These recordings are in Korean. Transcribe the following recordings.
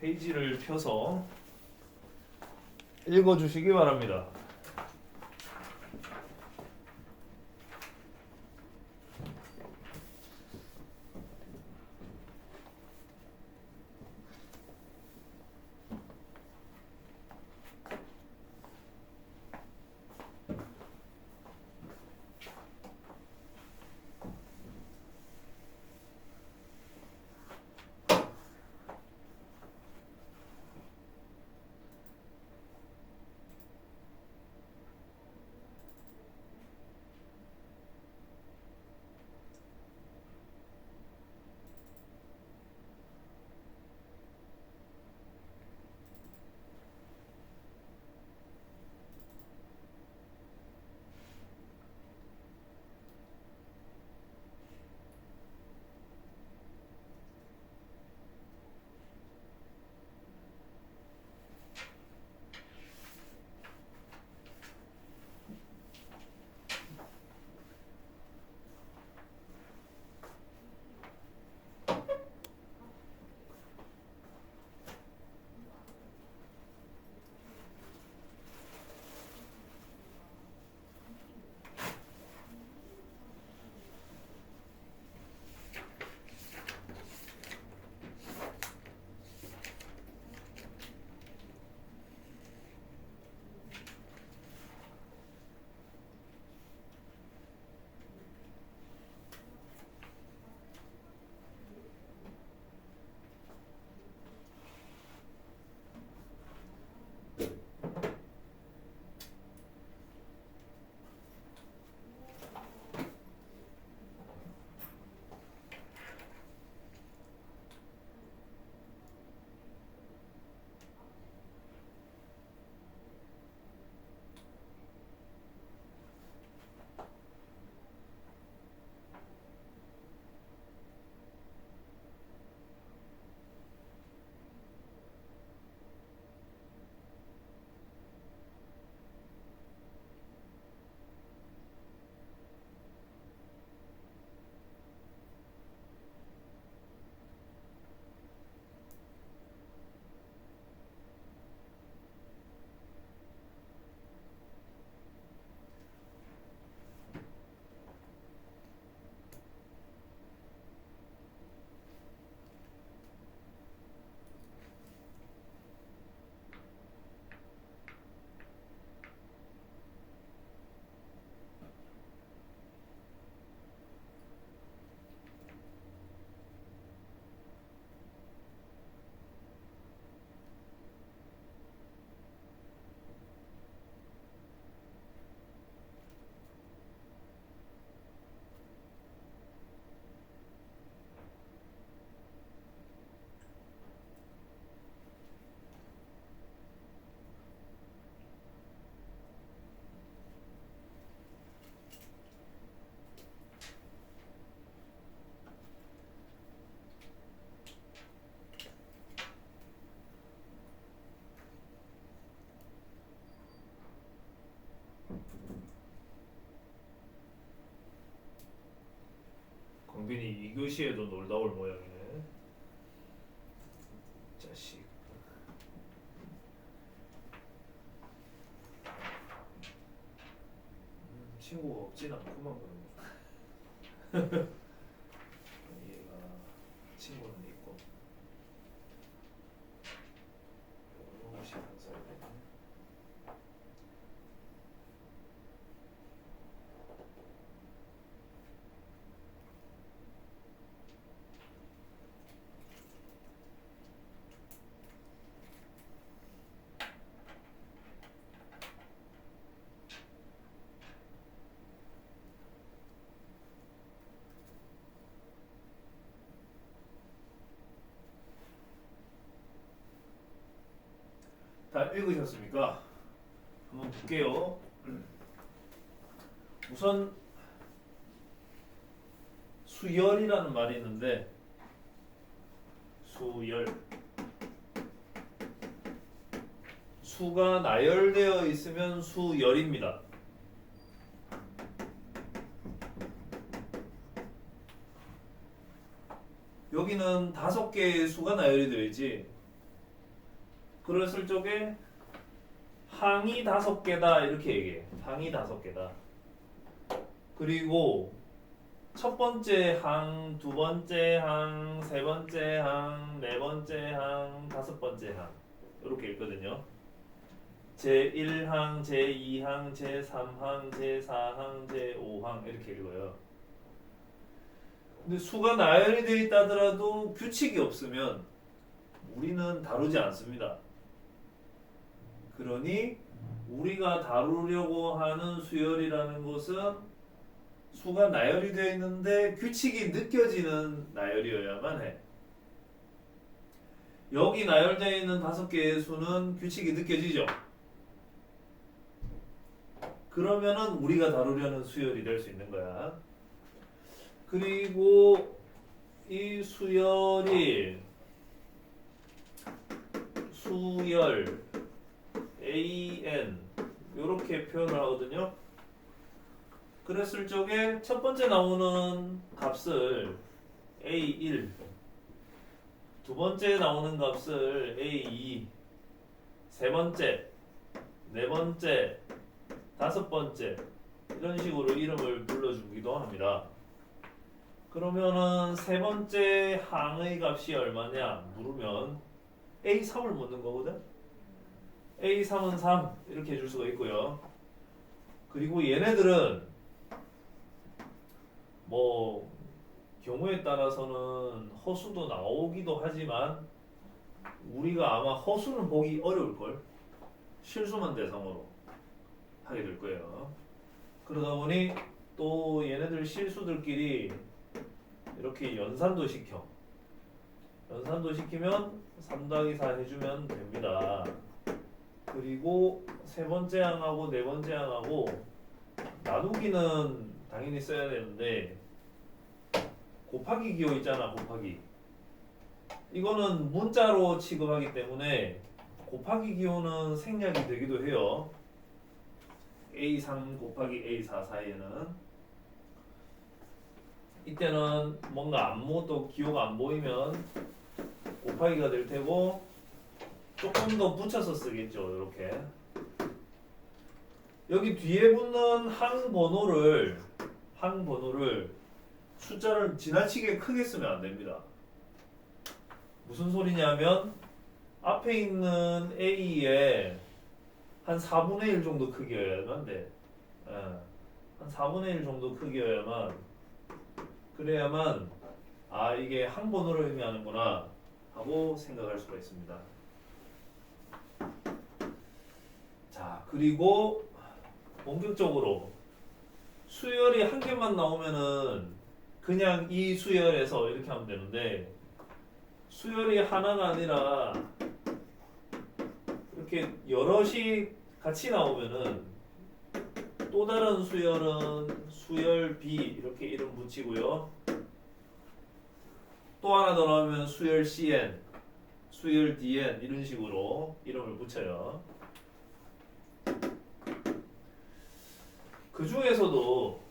페이지를 펴서 읽어주시기 바랍니다. 광빈이 2교시에도 놀다 올 모양이네. 자식. 친구가 없진 않구만 그러면. 얘가 친구는 있고. 너무 신경 써야 되네. 다 읽으셨습니까? 한번 볼게요. 우선 수열이라는 말이 있는데 수열 수가 나열되어 있으면 수열입니다. 여기는 5개의 수가 나열이 되어 있지 그랬을 적에 항이 5개다 이렇게 얘기해. 항이 5개다. 그리고 첫 번째 항, 두 번째 항, 세 번째 항, 네 번째 항, 다섯 번째 항 이렇게 있거든요. 제1항, 제2항, 제3항, 제4항, 제5항 이렇게 읽어요. 근데 수가 나열이 되어 있다 하더라도 규칙이 없으면 우리는 다루지 않습니다. 그러니 우리가 다루려고 하는 수열이라는 것은 수가 나열이 되어 있는데 규칙이 느껴지는 나열이어야만 해. 여기 나열되어 있는 5개의 수는 규칙이 느껴지죠? 그러면은 우리가 다루려는 수열이 될 수 있는 거야. 그리고 이 수열이 수열 AN 이렇게 표현을 하거든요. 그랬을 적에 첫 번째 나오는 값을 A1, 두 번째 나오는 값을 A2, 세 번째, 네 번째, 다섯 번째 이런 식으로 이름을 불러주기도 합니다. 그러면은 세 번째 항의 값이 얼마냐 물으면 A3을 묻는 거거든. A3은 3 이렇게 해줄 수가 있고요. 그리고 얘네들은 뭐 경우에 따라서는 허수도 나오기도 하지만 우리가 아마 허수는 보기 어려울걸. 실수만 대상으로 하게 될 거예요. 그러다 보니 또 얘네들 실수들끼리 이렇게 연산도 시켜. 연산도 시키면 3 더하기 4 해주면 됩니다. 그리고 세 번째 항하고 네 번째 항하고 나누기는 당연히 써야 되는데 곱하기 기호 있잖아. 곱하기 이거는 문자로 취급하기 때문에 곱하기 기호는 생략이 되기도 해요. A3 곱하기 A4 사이에는 이때는 뭔가 아무것도 기호가 안 보이면 곱하기가 될 테고 조금 더 붙여서 쓰겠죠. 이렇게 여기 뒤에 붙는 항번호를 숫자를 지나치게 크게 쓰면 안 됩니다. 무슨 소리냐면 앞에 있는 A에 한 4분의 1 정도 크기여야만 돼. 한 4분의 1 정도 크기여야만 그래야만 아 이게 항번호를 의미하는구나 하고 생각할 수가 있습니다. 자 그리고 본격적으로 수열이 한 개만 나오면은 그냥 이 수열에서 이렇게 하면 되는데 수열이 하나가 아니라 이렇게 여럿이 같이 나오면은 또 다른 수열은 수열 B 이렇게 이름 붙이고요. 또 하나 더 나오면 수열 CN, 수열 DN 이런 식으로 이름을 붙여요. 그 중에서도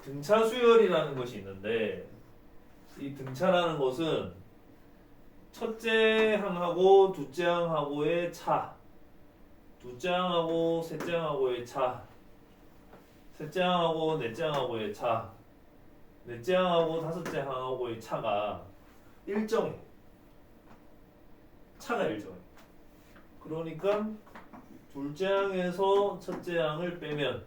등차 수열이라는 것이 있는데 이 등차라는 것은 첫째 항하고 둘째 항하고의 차, 둘째 항하고 셋째 항하고의 차, 셋째 항하고 넷째 항하고의 차, 넷째 항하고 다섯째 항하고의 차가 일정해. 차가 일정해. 그러니까 둘째 항에서 첫째 항을 빼면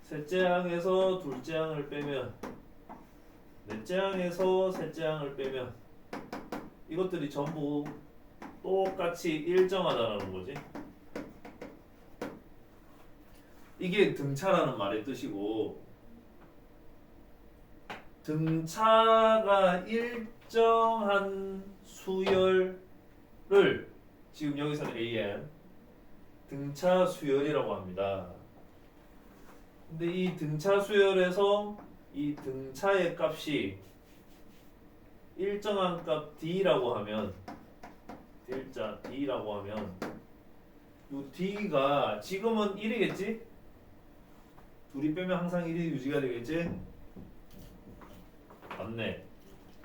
셋째 항에서 둘째 항을 빼면 넷째 항에서 셋째 항을 빼면 이것들이 전부 똑같이 일정하다는 거지. 이게 등차라는 말의 뜻이고 등차가 일정한 수열을 지금 여기서는 AM 등차 수열이라고 합니다. 근데 이 등차 수열에서 이 등차의 값이 일정한 값 D라고 하면 delta D라고 하면 이 D가 지금은 1이겠지? 둘이 빼면 항상 1이 유지가 되겠지? 맞네.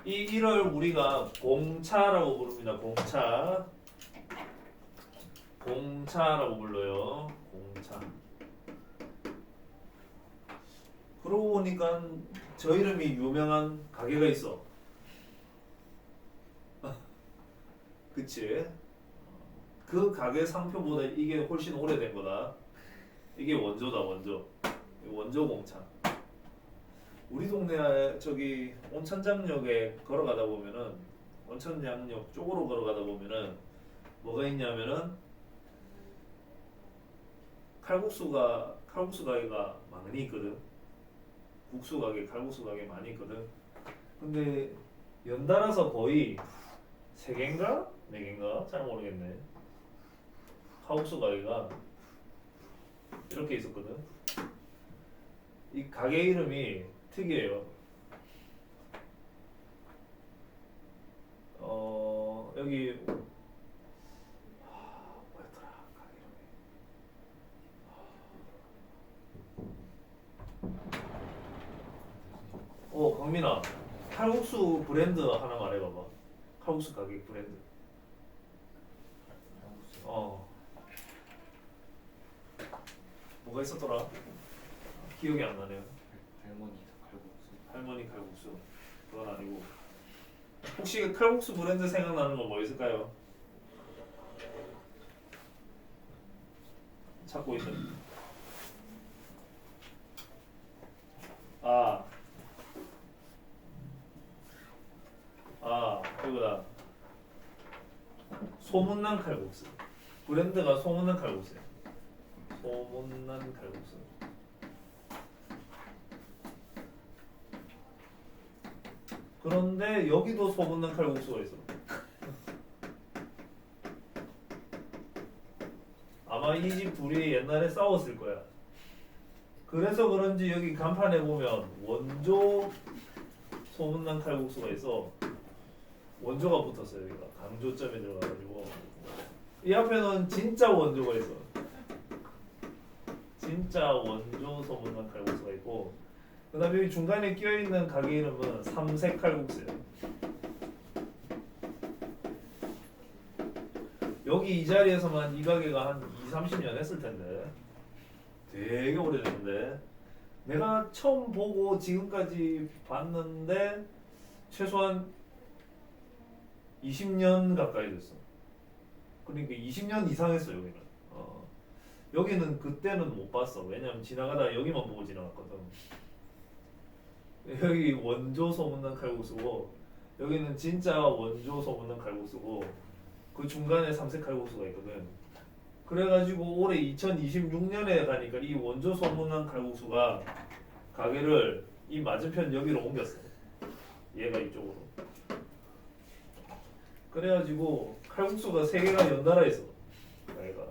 이 1을 우리가 공차라고 부릅니다. 공차라고 불러요. 공차. 그러고 보니까 저 이름이 유명한 가게가 있어. 그치? 그 가게 상표보다 이게 훨씬 오래된 거다. 이게 원조다, 원조. 원조 공차. 우리 동네 저기 온천장역에 걸어가다 보면은 온천장역 쪽으로 걸어가다 보면은 뭐가 있냐면은 칼국수 가게가 많이 있거든. 국수 가게, 칼국수 가게 많이 있거든. 근데 연달아서 거의 3개인가? 4개인가? 잘 모르겠네. 칼국수 가게가 이렇게 있었거든. 이 가게 이름이 특이해요. 여기 뭐였더라 가게 이름이. 강민아, 칼국수 브랜드 하나 말해봐봐. 칼국수 가게 브랜드. 뭐가 있었더라? 기억이 안 나네요. 할머니 칼국수. 그건 아니고. 혹시 칼국수 브랜드 생각나는 거 뭐 있을까요? 찾고 있는. 이거다. 소문난 칼국수. 브랜드가 소문난 칼국수야. 소문난 칼국수. 그런데 여기도 소문난 칼국수가 있어. 아마 이 집 둘이 옛날에 싸웠을 거야. 그래서 그런지 여기 간판에 보면 원조 소문난 칼국수가 있어. 원조가 붙었어요. 여기가 강조점에 들어가가지고 이 앞에는 진짜 원조가 있어. 진짜 원조 소문난 칼국수가 있고, 그 다음에 여기 중간에 끼어있는 가게 이름은 삼색 칼국수예요. 여기 이 자리에서만 이 가게가 한 20-30년 했을 텐데 되게 오래됐는데, 내가 처음 보고 지금까지 봤는데 최소한 20년 가까이 됐어. 그러니까 20년 이상 했어 여기는. 여기는 그때는 못 봤어. 왜냐면 지나가다가 여기만 보고 지나갔거든. 여기 원조 소문난 칼국수고, 여기는 진짜 원조 소문난 칼국수고, 그 중간에 삼색 칼국수가 있거든. 그래가지고 올해 2026년에 가니까 이 원조 소문난 칼국수가 가게를 이 맞은편 여기로 옮겼어. 얘가 이쪽으로. 그래가지고 칼국수가 3개가 연달아 있어. 가게가.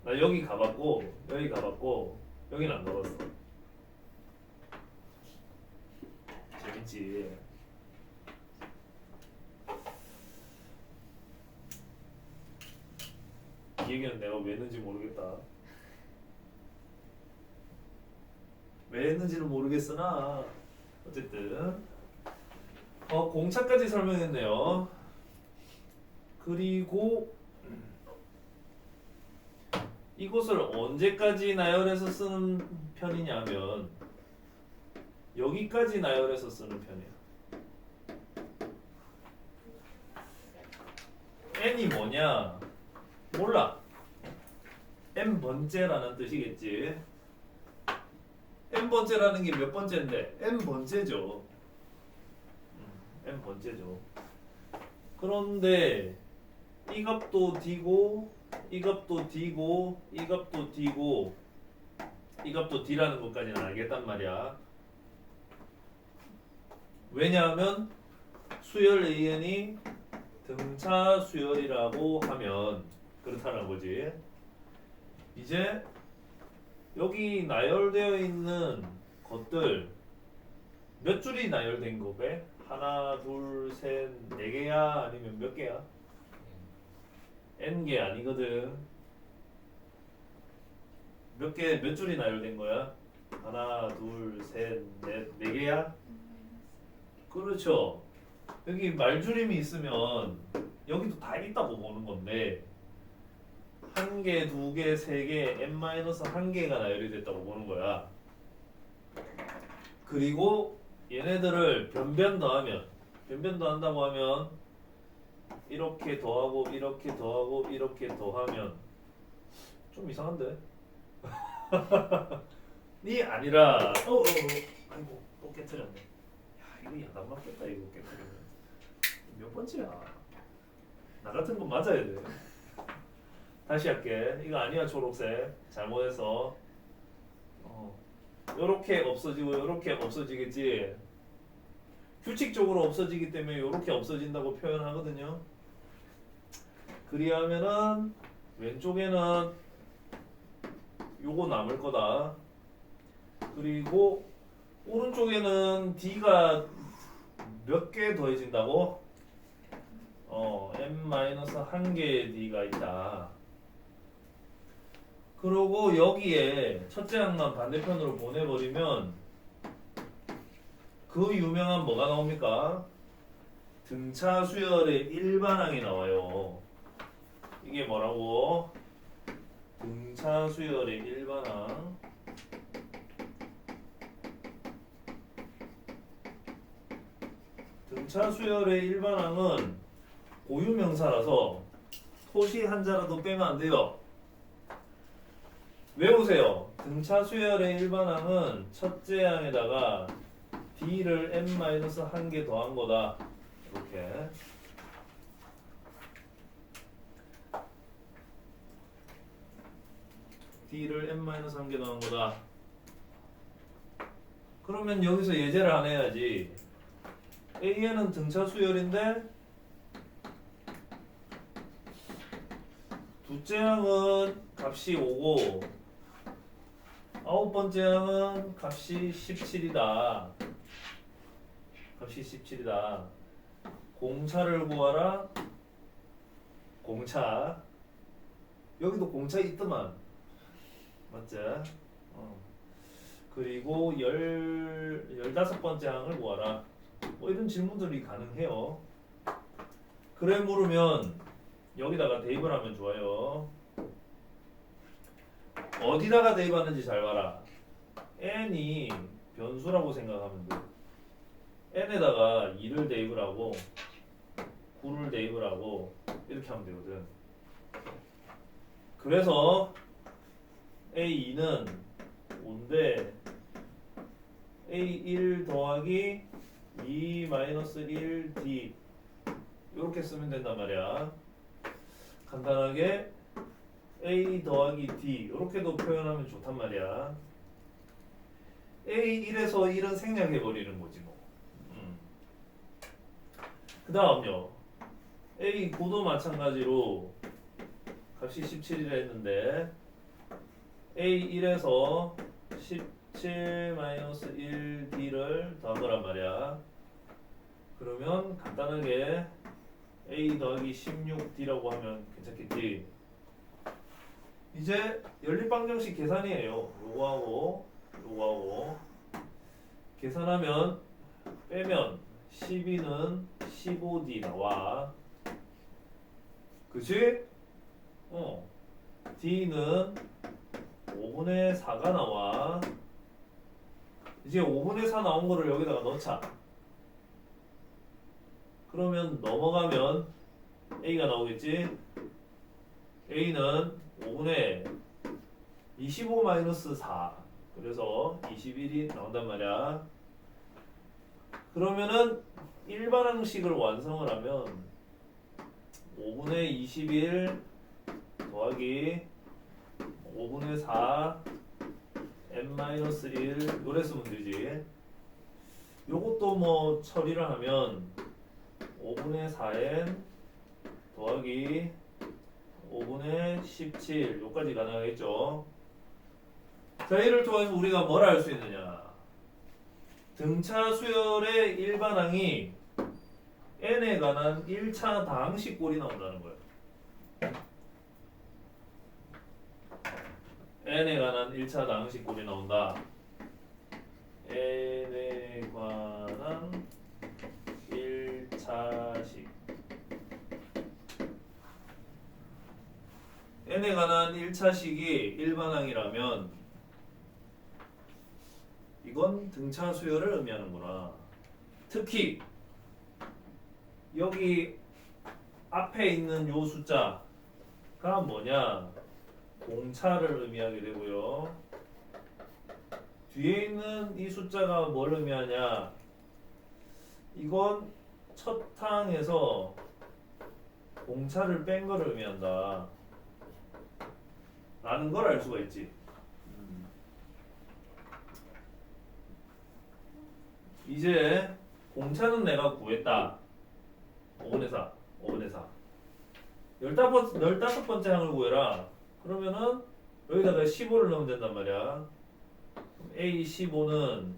나 여기 가봤고 여기는 안 가봤어. 재밌지. 이 얘기는 내가 왜 했는지 모르겠다. 왜 했는지는 모르겠으나 어쨌든 공차까지 설명했네요. 그리고 이곳을 언제까지 나열해서 쓰는 편이냐면 여기까지 나열해서 쓰는 편이야. n이 뭐냐? 몰라. n번째라는 뜻이겠지. n번째라는 게 몇 번째인데? n번째죠. n번째죠. 그런데 이 값도 d고 이 값도 d고 이 값도 d고 이 값도 d라는 것까지는 알겠단 말이야. 왜냐하면 수열 an이 등차 수열이라고 하면 그렇다는 거지. 이제 여기 나열되어 있는 것들 몇 줄이 나열된 거게? 하나, 둘, 셋, 4개야? 아니면 몇 개야? n개 아니거든. 몇 줄이 나열된 거야? 하나, 둘, 셋, 넷, 4개야? 그렇죠. 여기 말줄임이 있으면 여기도 다 있다고 보는 건데 한 개, 두 개, 세 개, n-1개가 나열이 됐다고 보는 거야. 그리고 얘네들을 변변 더한다고 하면 이렇게 더하고 이렇게 더하고 이렇게 더하면 좀 이상한데? 이 아니라 아이고 또 깨트렸네. 야 이거 야단 맞겠다 이거 깨트리면 몇 번째야? 나 같은 건 맞아야 돼. 다시 할게. 이거 아니야 초록색 잘못해서 요렇게 없어지고 요렇게 없어지겠지. 규칙적으로 없어지기 때문에 요렇게 없어진다고 표현하거든요. 그리하면은 왼쪽에는 요거 남을 거다. 그리고 오른쪽에는 D가 몇 개 더해진다고? n-1개의 D가 있다. 그리고 여기에 첫째 항만 반대편으로 보내버리면 그 유명한 뭐가 나옵니까? 등차 수열의 일반항이 나와요. 이게 뭐라고? 등차 수열의 일반항. 등차 수열의 일반항은 고유명사라서 토시 한자라도 빼면 안 돼요. 외우세요. 등차 수열의 일반항은 첫째 항에다가 D를 n-1개 더한 거다. 이렇게. D를 n-1개 더한 거다. 그러면 여기서 예제를 안 해야지. A에는 등차 수열인데 둘째 항은 값이 5고 아홉 번째 항은 값이 17이다. 값이 17이다. 공차를 구하라. 공차. 여기도 공차 있더만. 맞지? 그리고 15번째 항을 구하라. 뭐 이런 질문들이 가능해요. 그래 물으면 여기다가 대입을 하면 좋아요. 어디다가 대입하는지 잘 봐라. n이 변수라고 생각하면 돼. n에다가 2를 대입을 하고 9를 대입을 하고 이렇게 하면 되거든. 그래서 a2는 5인데 a1 더하기 2-1d 이렇게 쓰면 된단 말이야. 간단하게 a 더하기 d 이렇게도 표현하면 좋단 말이야. a1에서 1은 생략해버리는 거지 뭐. 그 다음요 a9도 마찬가지로 값이 17이라 했는데 a1에서 17-1d를 더한 거란 말이야. 그러면 간단하게 a 더하기 16d라고 하면 괜찮겠지. 이제 연립방정식 계산이에요. 요거하고 요거하고 계산하면 빼면 12는 15d 나와. 그치? d는 5분의 4가 나와. 이제 5분의 4 나온 거를 여기다가 넣자. 그러면 넘어가면 a가 나오겠지? a는 5분의 25-4 그래서 21이 나온단 말이야. 그러면은 일반항식을 완성을 하면 5분의 21 더하기 5분의 4 n-1 요래 쓰면 되지. 요것도 뭐 처리를 하면 5분의 4n 더하기 5분의 17 요까지 가능하겠죠. 자, 이를 통해서 우리가 뭘 알 수 있느냐. 등차 수열의 일반항이 n에 관한 1차 다항식 꼴이 나온다는 거예요. n에 관한 1차 다항식 꼴이 나온다. n에 관한 n에 관한 1차식이 일반항이라면 이건 등차 수열을 의미하는구나. 특히 여기 앞에 있는 요 숫자가 뭐냐? 공차를 의미하게 되고요. 뒤에 있는 이 숫자가 뭘 의미하냐? 이건 첫 항에서 공차를 뺀 걸 의미한다 라는 걸 알 수가 있지. 이제 공차는 내가 구했다. 5분의 4, 5분의 4. 15번째 항을 구해라. 그러면은 여기다가 15를 넣으면 된단 말이야. A15는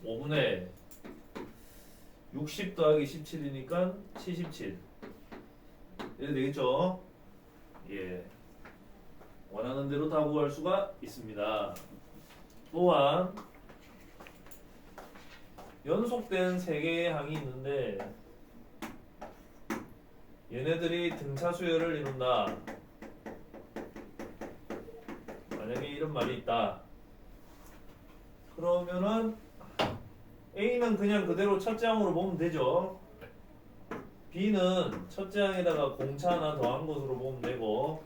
5분의 60 더하기 17이니까 77. 이래 되겠죠? 예. 원하는 대로 다 구할 수가 있습니다. 또한 연속된 3개의 항이 있는데 얘네들이 등차 수열을 이룬다. 만약에 이런 말이 있다. 그러면은 A는 그냥 그대로 첫째 항으로 보면 되죠. B는 첫째 항에다가 공차 하나 더한 것으로 보면 되고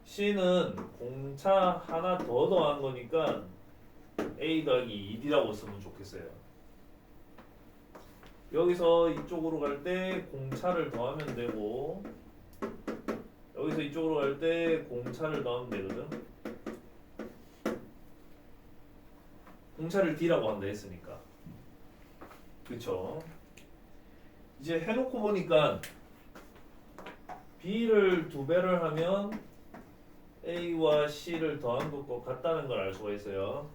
C는 공차 하나 더 더한 거니까 A 더하기 2D라고 쓰면 좋겠어요. 여기서 이쪽으로 갈 때 공차를 더하면 되고 여기서 이쪽으로 갈 때 공차를 더하면 되거든. 공차를 D라고 한다 했으니까. 그쵸? 이제 해놓고 보니까 B를 2배를 하면 A와 C를 더한 것과 같다는 걸 알 수가 있어요.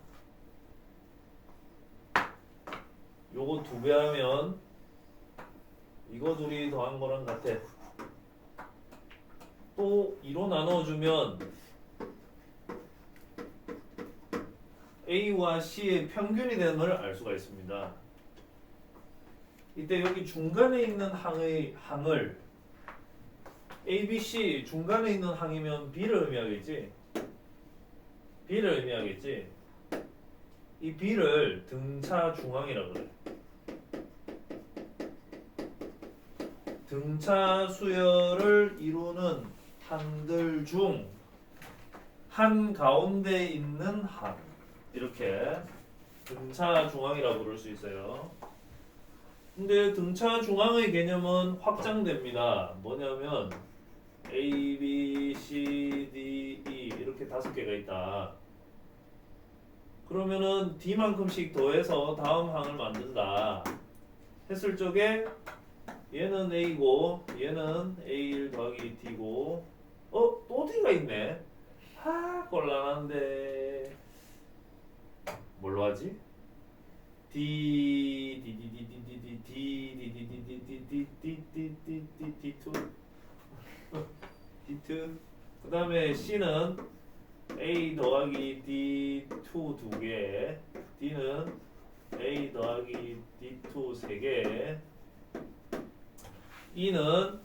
요거 2배 하면 이거 둘이 더한 거랑 같아. 또 2로 나눠주면 A와 C의 평균이 되는 걸 알 수가 있습니다. 이때 여기 중간에 있는 항을 A, B, C 중간에 있는 항이면 B를 의미하겠지? B를 의미하겠지? 이 B를 등차 중항이라고 그래. 등차 수열을 이루는 항들 중 한가운데 있는 항, 이렇게 등차 중항이라고 부를 수 있어요. 근데 등차 중항의 개념은 확장됩니다. 뭐냐면 A, B, C, D, E 이렇게 5개가 있다. 그러면은 D만큼씩 더해서 다음 항을 만든다 했을 적에 얘는 A고 얘는 A1 더하기 D고 또 D가 있네. 곤란한데 뭘로 하지? D D2 D2 그 다음에 C는 A 더하기 D2 2개 D는 A 더하기 D2 3개 E는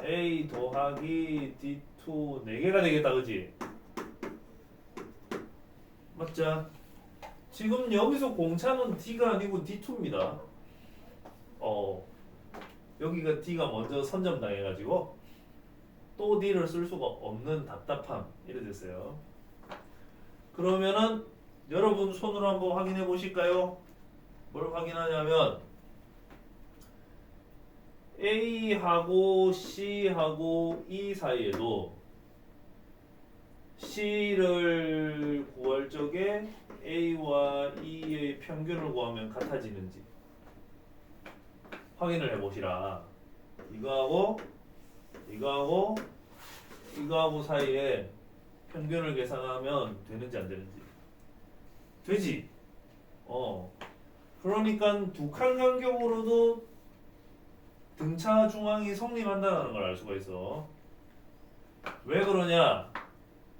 A 더하기 D2 4개가 되겠다 그지? 맞자? 지금 여기서 공차는 D가 아니고 D2입니다. 여기가 D가 먼저 선점당해가지고 또 D를 쓸 수가 없는 답답함 이래 됐어요. 그러면은 여러분 손으로 한번 확인해 보실까요? 뭘 확인하냐면 A하고 C하고 E 사이에도 C를 구할 적에 A와 E의 평균을 구하면 같아지는지 확인을 해보시라. 이거하고 사이에 평균을 계산하면 되는지 안 되는지 되지. 그러니까 두 칸 간격으로도 등차 중앙이 성립한다는 걸 알 수가 있어. 왜 그러냐?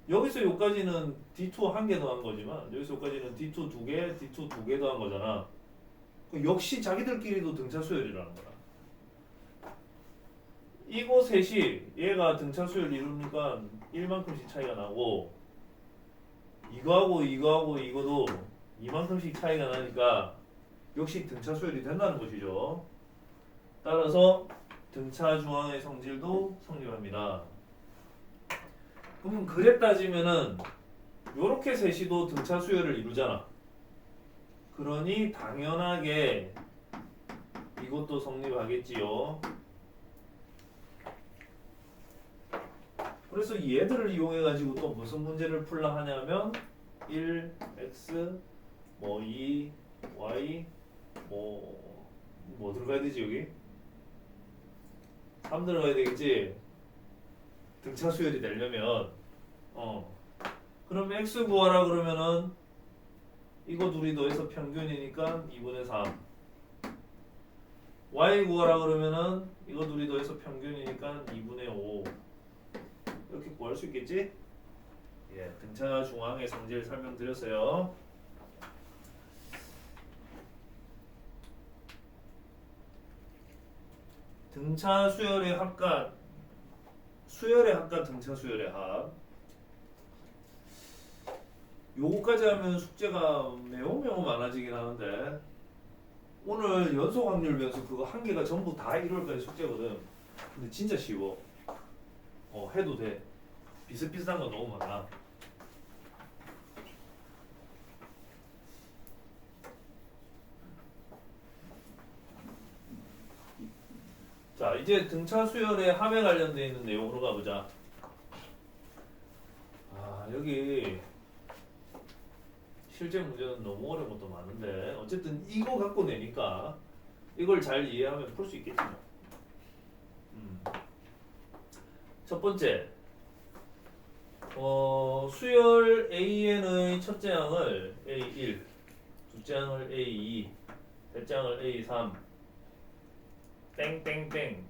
여기서 여기까지는 D2 한 개 더한 거지만 여기서 여기까지는 D2 2개, D2 2개 더한 거잖아. 역시 자기들끼리도 등차 수열이라는 거야. 이거 셋이 얘가 등차 수열 이루니까 1만큼씩 차이가 나고 이거하고 이거하고 이거도 이만큼씩 차이가 나니까 역시 등차 수열이 된다는 것이죠. 따라서 등차 중앙의 성질도 성립합니다. 그럼 그래 따지면은 요렇게 셋이도 등차 수열을 이루잖아. 그러니 당연하게 이것도 성립하겠지요. 그래서 얘들을 이용해 가지고 또 무슨 문제를 풀라 하냐면 1, x, 뭐 2, y, 뭐 들어가야 되지 여기? 3 들어가야 되겠지? 등차 수열이 되려면 그럼 x 구하라 그러면은 이거 둘이 더해서 평균이니까 2분의 3 y 구하라 그러면은 이거 둘이 더해서 평균이니까 2분의 5 이렇게 구할 수 있겠지? 예, 등차 중앙의 성질 설명드렸어요. 등차 수열의 합과 수열의 합과 등차 수열의 합 요거까지 하면 숙제가 매우 많아지긴 하는데 오늘 연속 확률 변수 그거 한 개가 전부 다 1월까지 숙제거든. 근데 진짜 쉬워. 해도 돼. 비슷비슷한 거 너무 많아. 자, 이제 등차 수열의 합에 관련되어 있는 내용으로 가보자. 여기 실제 문제는 너무 어려운 것도 많은데 어쨌든 이거 갖고 내니까 이걸 잘 이해하면 풀 수 있겠지. 첫 번째, 수열 AN의 첫째 항을 A1, 둘째 항을 A2, 셋째 항을 A3, 땡땡땡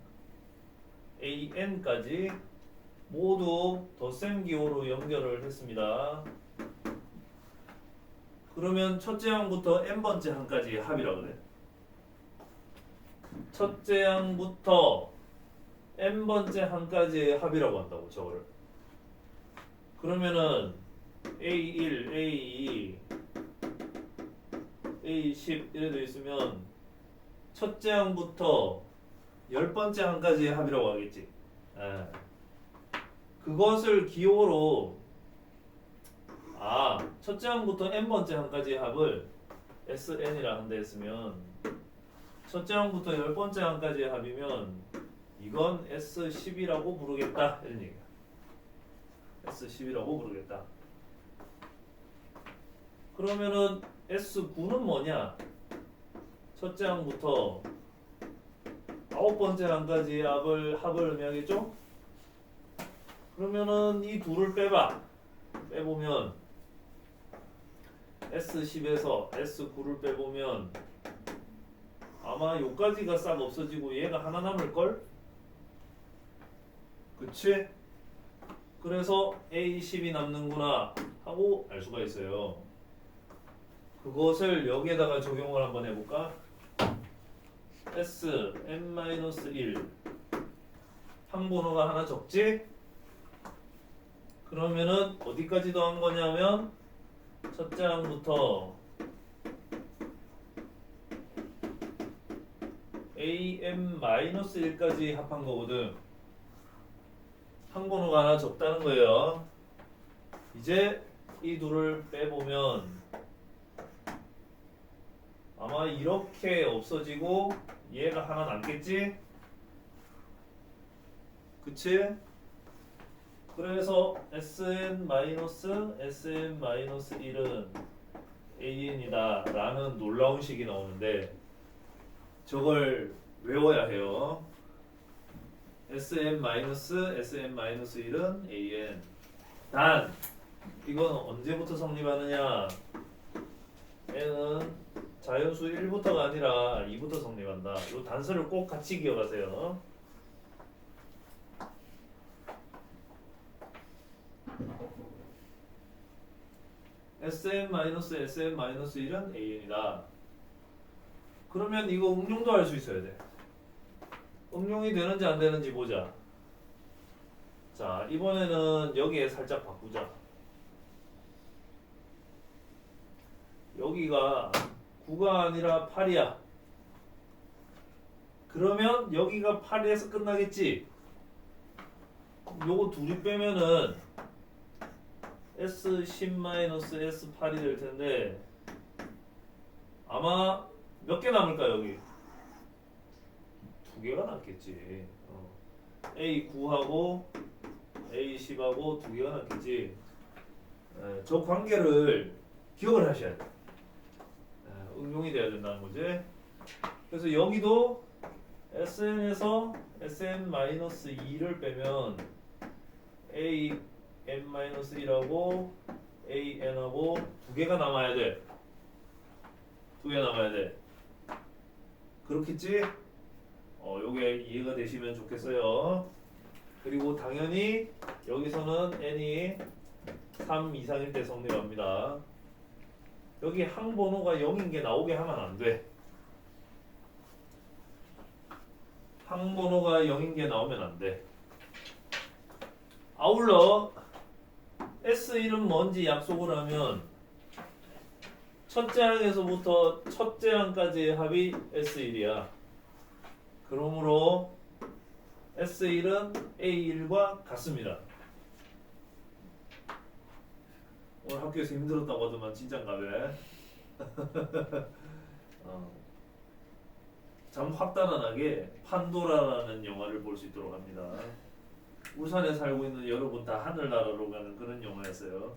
AN까지 모두 덧셈 기호로 연결을 했습니다. 그러면 첫째 항부터 n번째 항까지 합이라고 그래. 첫째 항부터 n번째 항까지의 합이라고 한다고 저거를. 그러면은 A1, A2, A10 이래 돼 있으면 첫째 항부터 10번째 항까지의 합이라고 하겠지. 그것을 기호로 첫째 항부터 n번째 항까지의 합을 SN이라 한다 했으면 첫째 항부터 10번째 항까지의 합이면 이건 S10이라고 부르겠다 이런 얘기야. S10이라고 부르겠다. 그러면은 S9는 뭐냐? 첫째 항부터 9번째 항까지의 합을 의미하겠죠? 그러면은 이 둘을 빼보면 S10에서 S9를 빼보면 아마 요까지가 싹 없어지고 얘가 하나 남을걸? 그치? 그래서 A10이 남는구나 하고 알 수가 있어요. 그것을 여기에다가 적용을 한번 해볼까? Sn-1 항번호가 하나 적지? 그러면은 어디까지 더한 거냐면 첫째 항부터 am-1까지 합한 거거든. 항번호가 하나 적다는 거예요. 이제 이 둘을 빼보면 아마 이렇게 없어지고 얘가 하나 남겠지? 그치? 그래서 Sn-1은 AN이다 라는 놀라운 식이 나오는데 저걸 외워야 해요. Sn-1은 AN. 단 이건 언제부터 성립하느냐? n은 자연수 1부터가 아니라 2부터 성립한다. 이 단서를 꼭 같이 기억하세요. Sn-1은 AN이다. 그러면 이거 응용도 할 수 있어야 돼. 응용이 되는지 안 되는지 보자. 자, 이번에는 여기에 살짝 바꾸자. 여기가 9가 아니라 8이야. 그러면 여기가 8에서 끝나겠지? 요거 둘이 빼면은 S10-S8이 될 텐데 아마 몇 개 남을까 여기? 두 개가 남겠지. A9하고 A10하고 두 개가 남겠지. 저 관계를 기억을 하셔야 돼. 응용이 돼야 된다는 거지. 그래서 여기도 SN에서 SN-2를 빼면 AN-1하고 AN하고 두 개가 남아야 돼. 두 개 남아야 돼. 그렇겠지? 요게 이해가 되시면 좋겠어요. 그리고 당연히 여기서는 n이 3 이상일 때 성립합니다. 여기 항번호가 0인 게 나오게 하면 안 돼. 항번호가 0인 게 나오면 안 돼. 아울러 S1은 뭔지 약속을 하면 첫째 항에서부터 첫째 항까지의 합이 S1이야. 그러므로 S1은 A1과 같습니다. 오늘 학교에서 힘들었다고 하더만 진짠가 봐. 참 확단하게 판도라라는 영화를 볼 수 있도록 합니다. 울산에 살고 있는 여러분 다 하늘나라로 가는 그런 영화였어요.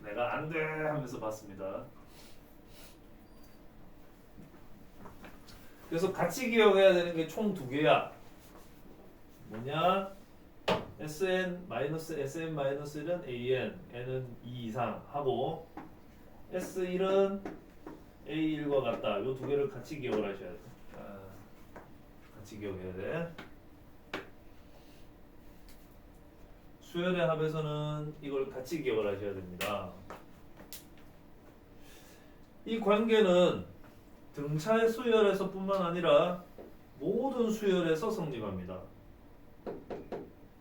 내가 안 돼 하면서 봤습니다. 그래서 같이 기억해야 되는 게 총 두 개야. 뭐냐? SN-SN-1은 AN, N은 2 이상 하고 S1은 A1과 같다. 이 두 개를 같이 기억을 하셔야 돼. 같이 기억해야 돼. 수열의 합에서는 이걸 같이 기억을 하셔야 됩니다. 이 관계는 등차의 수열에서 뿐만 아니라 모든 수열에서 성립합니다.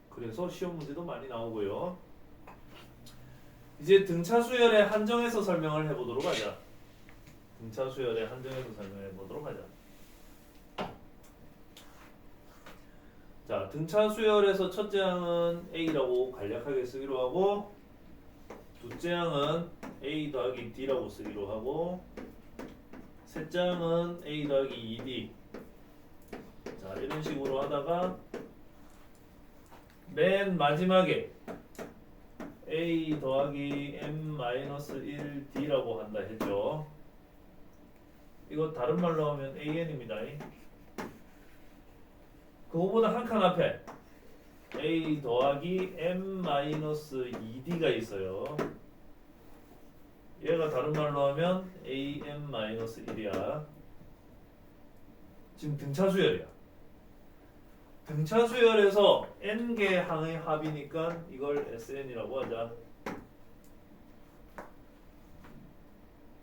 그래서 시험 문제도 많이 나오고요. 이제 등차 수열의 한정에서 설명을 해보도록 하자. 등차 수열의 한정에서 설명해 보도록 하자. 자, 등차 수열에서 첫째 항은 A라고 간략하게 쓰기로 하고 둘째 항은 A 더하기 D라고 쓰기로 하고 셋째 항은 A 더하기 2D. 자, 이런 식으로 하다가 맨 마지막에 A 더하기 M-1D라고 한다 했죠. 이거 다른 말로 하면 AN입니다. 그거보다 한 칸 앞에 A 더하기 M-2D가 있어요. 얘가 다른 말로 하면 AM-1이야. 지금 등차 수열이야. 등차 수열에서 n개 항의 합이니까 이걸 SN이라고 하자.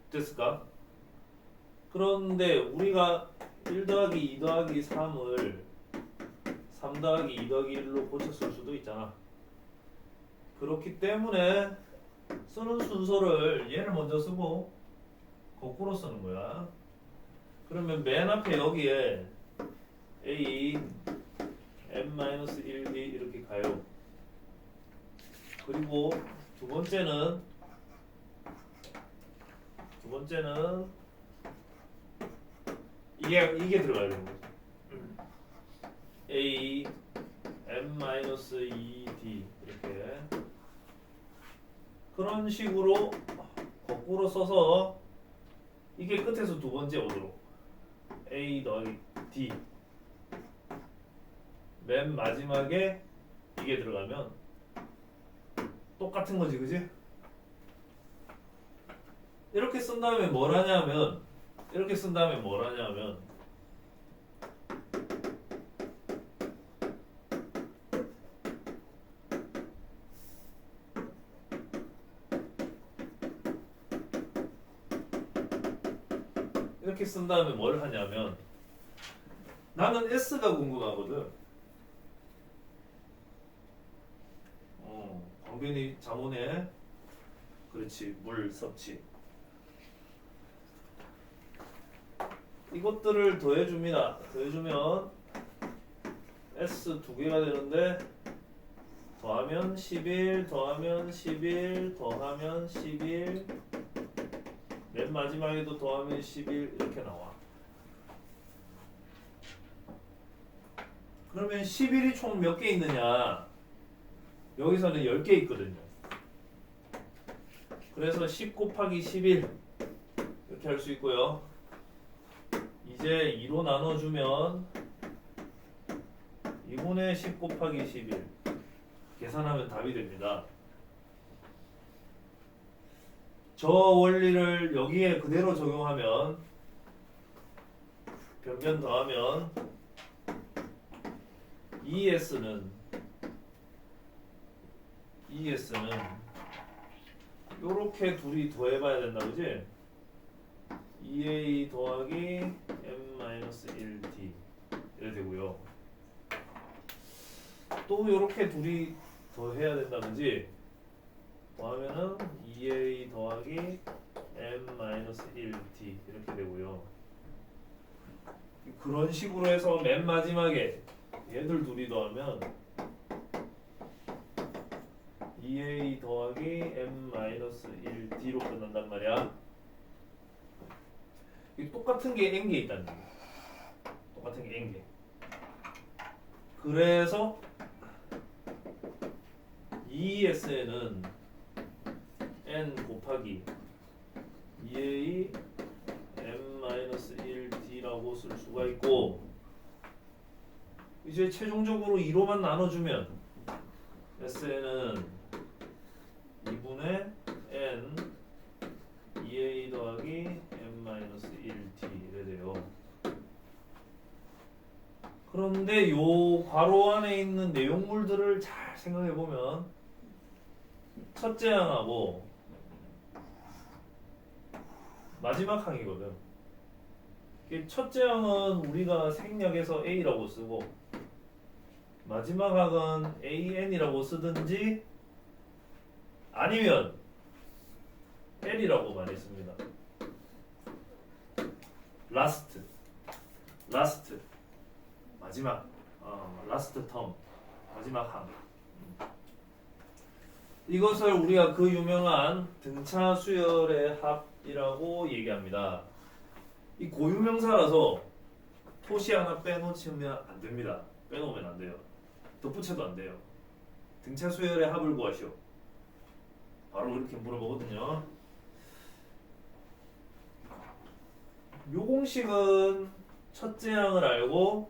됐을까? 그런데 우리가 1 더하기 2 더하기 3을 3 더하기 2 더하기 1로 고쳤을 수도 있잖아. 그렇기 때문에 쓰는 순서를 얘를 먼저 쓰고 거꾸로 쓰는 거야. 그러면 맨 앞에 여기에 A M-1D 이렇게 가요. 그리고 두 번째는 이게 들어가야 되는 거죠. A M-2D 이렇게 그런 식으로 거꾸로 써서 이게 끝에서 두 번째 오도록 A 더하기 D 맨 마지막에 이게 들어가면 똑같은 거지, 그지? 이렇게 쓴 다음에 뭘 하냐면 이렇게 쓴 다음에 뭘 하냐면 나는 S가 궁금하거든. 광변이 잠오네. 그렇지, 물 섭취. 이것들을 더해줍니다. 더해주면 S 두 개가 되는데 더하면 11 더하면 11 더하면 11 맨 마지막에도 더하면 11 이렇게 나와. 그러면 11이 총 몇 개 있느냐? 여기서는 10개 있거든요. 그래서 10 곱하기 11 이렇게 할 수 있고요. 이제 2로 나눠주면 2분의 10 곱하기 11 계산하면 답이 됩니다. 저 원리를 여기에 그대로 적용하면 변변 더하면 ES는 요렇게 둘이 더해봐야 된다, 그지? 2A 더하기 M-1D 이래 되고요. 또 요렇게 둘이 더해야 된다, 그지? 더하면은 2A 더하기 M-1D 이렇게 되고요. 그런 식으로 해서 맨 마지막에 얘들 둘이 더하면 2A 더하기 M-1D로 끝난단 말이야. 똑같은 게 N개 있다는 얘기야. 똑같은 게 N개. 그래서 ES에는 N 곱하기 2A M-1D라고 쓸 수가 있고, 이제 최종적으로 2로만 나눠주면 S에는 2분의 N 2A 더하기 M-1D 이래 돼요. 그런데 요 괄호 안에 있는 내용물들을 잘 생각해 보면 첫째 항하고 마지막 항이거든. 첫째 항은 우리가 생략해서 A라고 쓰고 마지막 항은 AN이라고 쓰든지 아니면 L이라고 말했습니다. last 마지막 last term 마지막 항. 이것을 우리가 그 유명한 등차 수열의 합이라고 얘기합니다. 이 고유명사라서 토시 하나 빼놓으면 안 됩니다. 빼놓으면 안 돼요. 덧붙여도 안 돼요. 등차 수열의 합을 구하시오. 바로 이렇게 물어보거든요. 요 공식은 첫째 항을 알고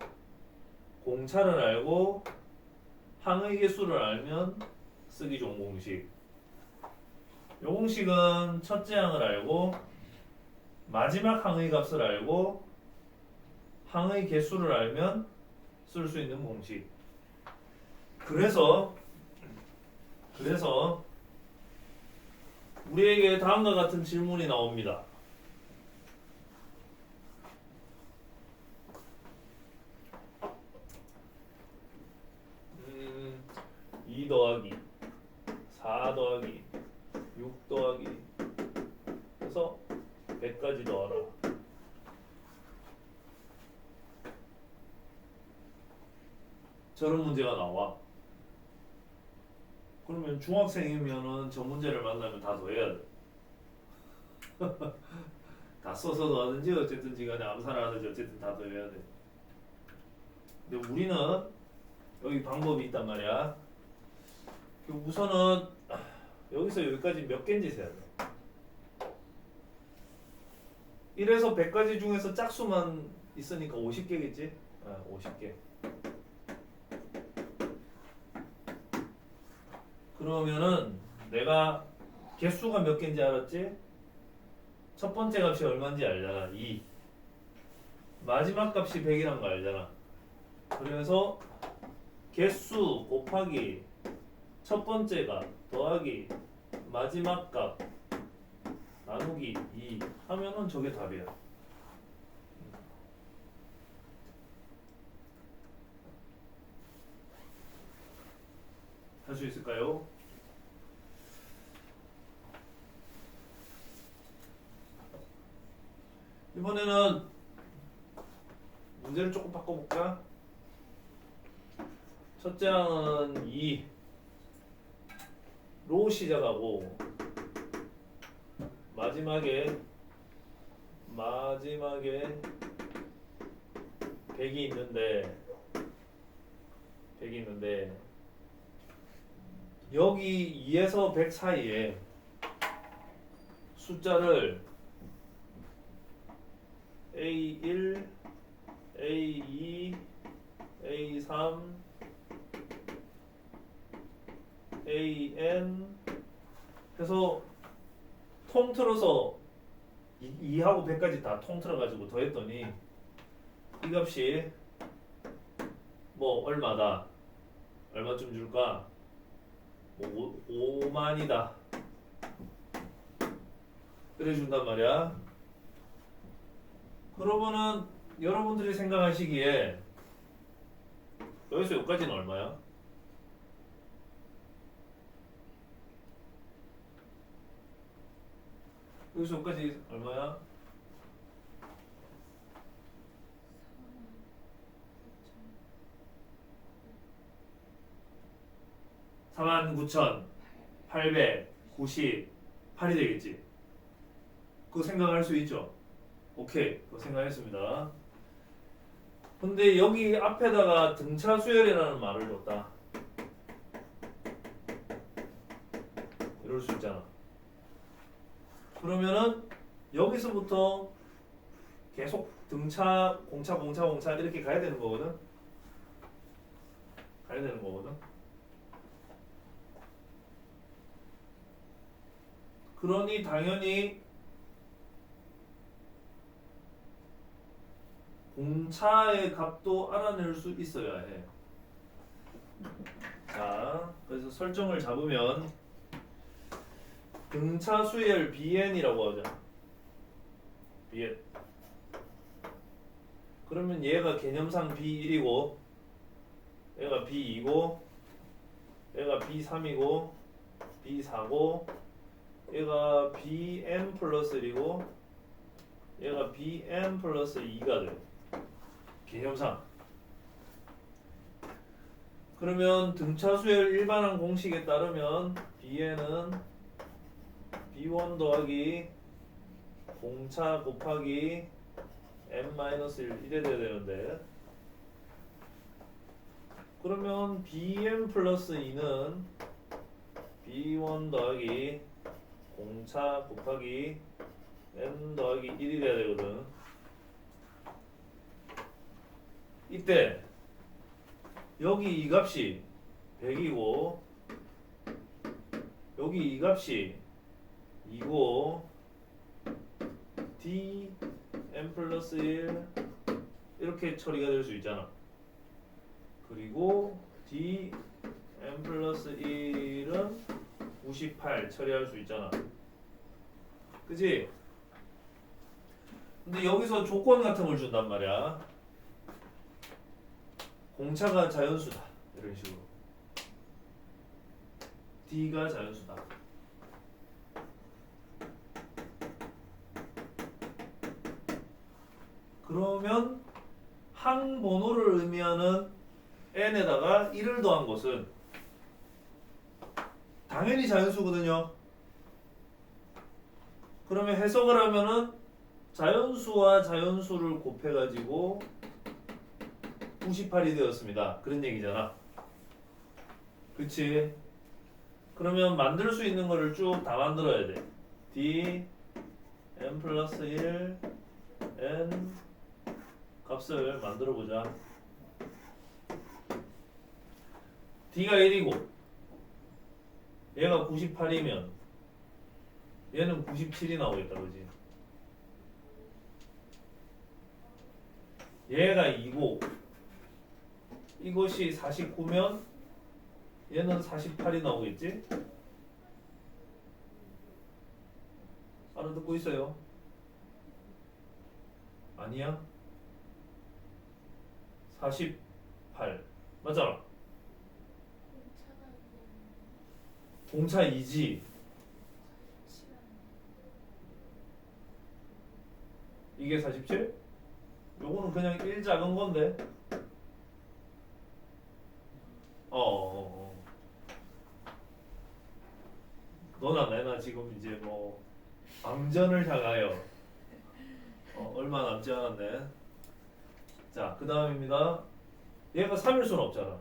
공차를 알고 항의 개수를 알면 쓰기 좋은 공식. 요 공식은 첫째 항을 알고 마지막 항의 값을 알고 항의 개수를 알면 쓸 수 있는 공식. 그래서 우리에게 다음과 같은 질문이 나옵니다. 2 더하기 4 더하기 6 더하기 해서 100까지 더하라. 저런 문제가 나와. 그러면 중학생이면은 저 문제를 만나면 다 더해야 돼. 다 써서 더하든지 어쨌든지 간에 암산을 하든지 어쨌든 다 더해야 돼. 근데 우리는 여기 방법이 있단 말이야. 우선은 여기서 여기까지 몇 개인지 세야 돼. 1에서 100까지 중에서 짝수만 있으니까 50개겠지? 50개. 그러면은 내가 개수가 몇 개인지 알았지? 첫 번째 값이 얼마인지 알잖아. 2. 마지막 값이 100이란 거 알잖아. 그래서 개수 곱하기 첫 번째 값 더하기 마지막 값 나누기 2 하면은 저게 답이야. 할 수 있을까요? 이번에는 문제를 조금 바꿔볼까? 첫째 항은 2로 시작하고 마지막에 100이 있는데 여기 2에서 100 사이에 숫자를 A1, A2, A3, AN 해서 통틀어서 2하고 100까지 다 통틀어가지고 더했더니 이 값이 뭐 얼마다, 얼마쯤 줄까? 뭐 5만이다 그래 준단 말이야. 그러면은 여러분들이 생각하시기에 여기서 여기까지는 얼마야? 여기서 여기까지 얼마야? 49,898이 되겠지. 그거 생각할 수 있죠? 오케이, 그거 생각했습니다. 근데 여기 앞에다가 등차 수열이라는 말을 줬다. 이럴 수 있잖아. 그러면은 여기서부터 계속 등차, 공차 이렇게 가야 되는 거거든. 그러니 당연히 공차의 값도 알아낼 수 있어야 해. 자, 그래서 설정을 잡으면 등차 수열 BN이라고 하자. BN. 그러면 얘가 개념상 B1이고 얘가 B2고 얘가 B3이고 B4고 얘가 BN 플러스 1이고 얘가 BN 플러스 2가 돼. 개념상. 그러면 등차 수열 일반항 공식에 따르면 BN은 B1 더하기 공차 곱하기 n-1 이래 돼야 되는데 그러면 BN 플러스 2는 B1 더하기 공차 곱하기 n 더하기 1이 돼야 되거든. 이때 여기 이 값이 100이고 여기 이 값이 2고 D n 플러스 1 이렇게 처리가 될 수 있잖아. 그리고 D n 플러스 1은 98 처리할 수 있잖아. 그지? 근데 여기서 조건 같은 걸 준단 말이야. 공차가 자연수다. 이런 식으로. D가 자연수다. 그러면 항 번호를 의미하는 n에다가 1을 더한 것은 당연히 자연수거든요. 그러면 해석을 하면은 자연수와 자연수를 곱해가지고 98이 되었습니다. 그런 얘기잖아. 그치? 그러면 만들 수 있는 거를 쭉 다 만들어야 돼. D n 플러스 1 n 값을 만들어 보자. D가 1이고 얘가 98이면 얘는 97이 나오겠다. 그지? 얘가 2고 이것이 49면 얘는 48이 나오겠지? 알아듣고 있어요? 아니야? 48 맞잖아. 공차 2지. 이게 47? 요거는 그냥 1 작은 건데. 너나 내나 지금 이제 뭐 방전을 향하여 얼마 남지 않았네. 자, 그 다음입니다. 얘가 3일 수는 없잖아.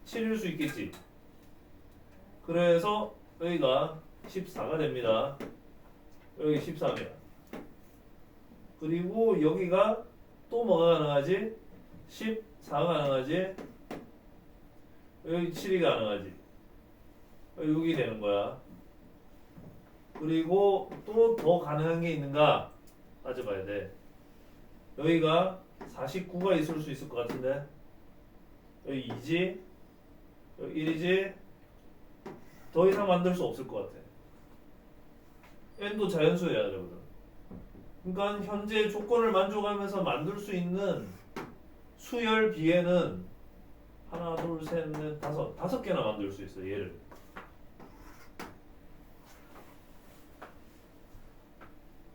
7일 수 있겠지. 그래서 여기가 14가 됩니다. 여기 13이야. 그리고 여기가 또 뭐가 가능하지? 14가 가능하지? 여기 7이 가능하지? 여기 6이 되는 거야. 그리고 또 더 가능한 게 있는가? 따져봐야 돼. 여기가 49가 있을 수 있을 것 같은데 여기 2지? 여기 1이지? 더 이상 만들 수 없을 것 같아. n도 자연수여야 되거든. 그러니까 현재 조건을 만족하면서 만들 수 있는 수열 비에는 하나, 둘, 셋, 넷, 다섯 개나 만들 수 있어. 얘를.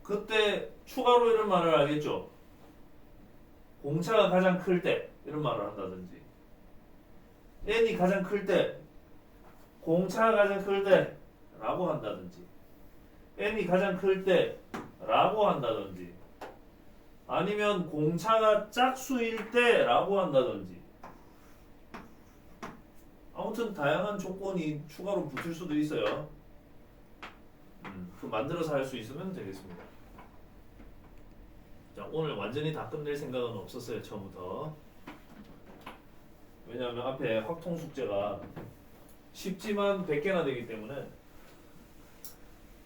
그때 추가로 이런 말을 알겠죠? 공차가 가장 클 때 이런 말을 한다든지 n이 가장 클 때 공차가 가장 클 때 라고 한다든지 n이 가장 클 때 라고 한다든지 아니면 공차가 짝수일 때 라고 한다든지 아무튼 다양한 조건이 추가로 붙을 수도 있어요. 그 만들어서 할 수 있으면 되겠습니다. 자, 오늘 완전히 다 끝낼 생각은 없었어요. 처음부터. 왜냐하면 앞에 확통 숙제가 쉽지만 100개나 되기 때문에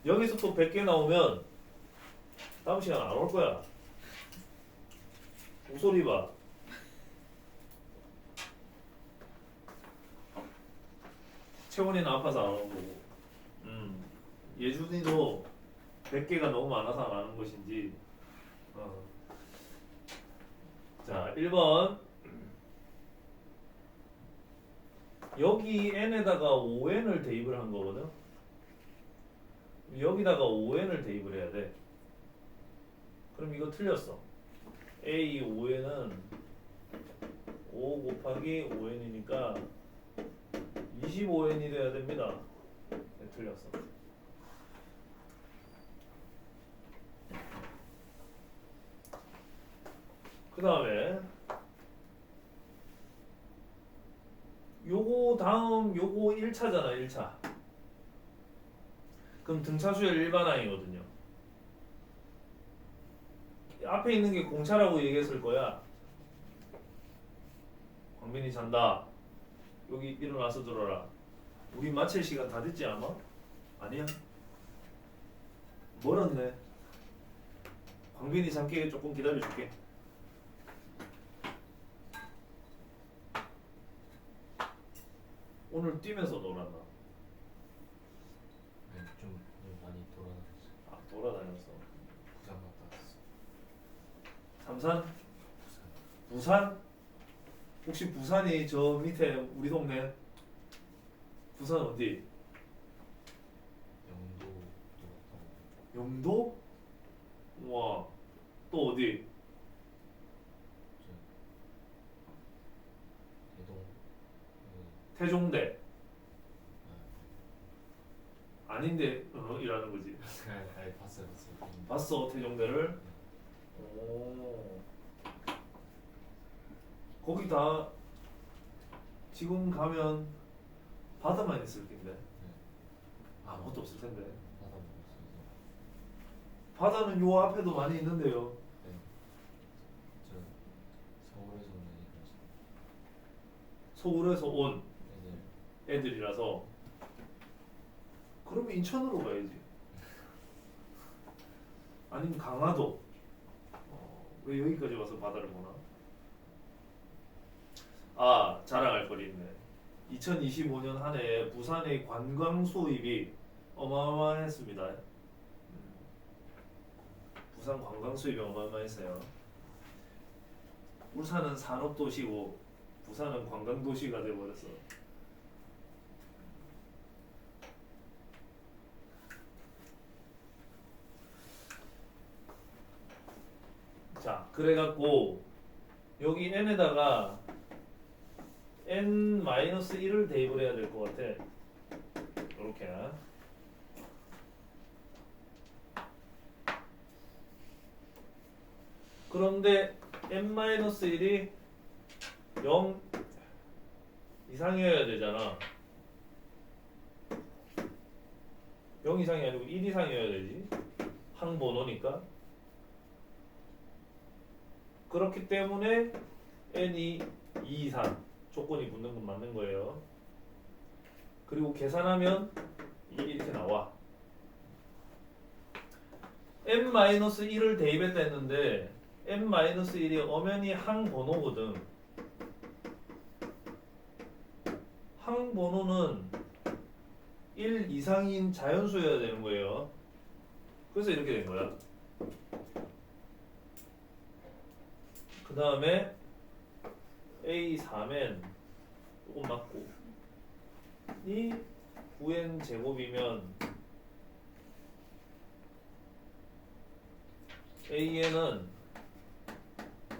여기서 또 100개 나오면 다음 시간 안 올 거야. 목소리 봐. 채원이는 아파서 안 오는 거고 예준이도 100개가 너무 많아서 안 하는 것인지 자 1번 여기 n에다가 5n을 대입을 한 거거든. 여기다가 5n을 대입을 해야 돼. 그럼 이거 틀렸어. a 5n은 5 곱하기 5n이니까 25n이 돼야 됩니다. 네, 틀렸어. 그 다음에 요거 다음 요거 1차잖아. 1차. 그럼 등차수열 일반항이거든요. 앞에 있는 게 공차라고 얘기했을 거야. 광빈이 잔다. 여기 일어나서 들어라. 우리 마칠 시간 다 됐지 아마? 아니야? 멀었네. 광빈이 잠게 조금 기다려줄게. 오늘 뛰면서 놀았나? 네, 좀 많이 돌아다녔어요. 아, 돌아다녔어. 부산 갔다 왔어. 삼산? 부산. 부산? 혹시 부산이 저 밑에 우리 동네? 부산 어디? 영도 갔다 오고. 영도? 우와. 또 어디? 대동. 태종대. 아닌데 이라는 거지. 봤어요. 봤어 태종대를? 오. 거기 다 지금 가면 바다만 있을 텐데 아무것도 없을 텐데. 바다 먹었어요. 바다는 요 앞에도 많이 있는데요. 네. 저 서울에서 온 애들이라서. 서울에서 온 애들. 애들이라서 그러면 인천으로 가야지. 아니면 강화도. 왜 여기까지 와서 바다를 보나? 아, 자랑할 거리 있네. 2025년 한 해 부산의 관광 수입이 어마어마했습니다. 부산 관광 수입이 어마어마했어요. 울산은 산업도시고 부산은 관광도시가 되어버렸어. 그래갖고 여기 n에다가 n-1을 대입을 해야 될 것 같아. 이렇게. 그런데 n-1이 0 이상이어야 되잖아. 0 이상이 아니고 1 이상이어야 되지. 항번호니까. 그렇기 때문에 n이 2 이상 조건이 붙는 건 맞는 거예요. 그리고 계산하면 이렇게 나와. n-1을 대입했다 했는데 n-1이 엄연히 항번호거든. 항번호는 1 이상인 자연수여야 되는 거예요. 그래서 이렇게 된 거야. 그 다음에 A3엔 조금 맞고 이 9n 제곱이면 AN은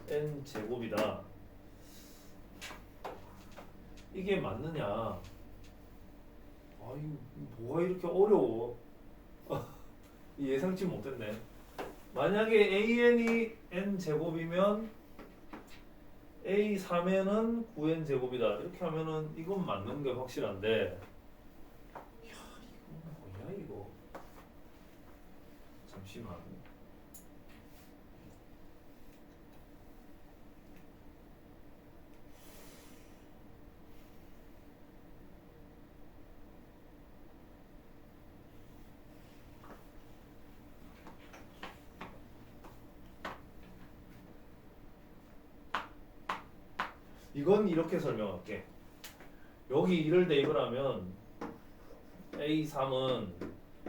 n 제곱이다. 이게 맞느냐? 아이 뭐가 이렇게 어려워? 예상치 못했네. 만약에 AN이 n 제곱이면 A3에는 9n 제곱이다. 이렇게 하면은 이건 맞는 게 확실한데. 이야, 이거 뭐야 이거? 잠시만. 이건 이렇게 설명할게. 여기 1을 대입을 하면 A3은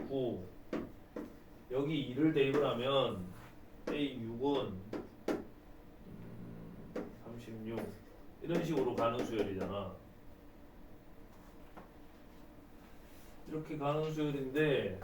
9, 여기 2를 대입을 하면 A6은 36 이런 식으로 가는 수열이잖아. 이렇게 가는 수열인데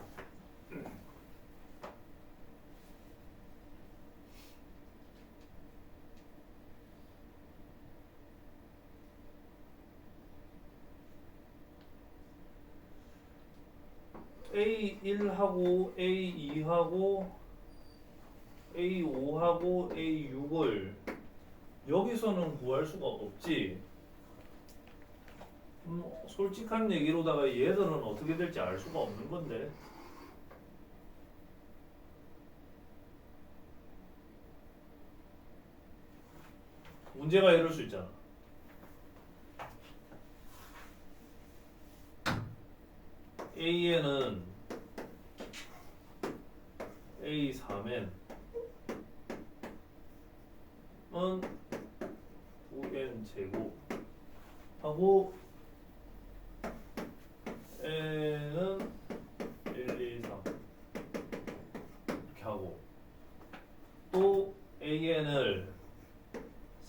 A1하고 A2하고 A5하고 A6을 여기서는 구할 수가 없지. 솔직한 얘기로다가 얘들은 어떻게 될지 알 수가 없는 건데. 문제가 이럴 수 있잖아. A에는 A3엔 9n 제곱 하고 n은 1, 2, 3 이렇게 하고 또 an을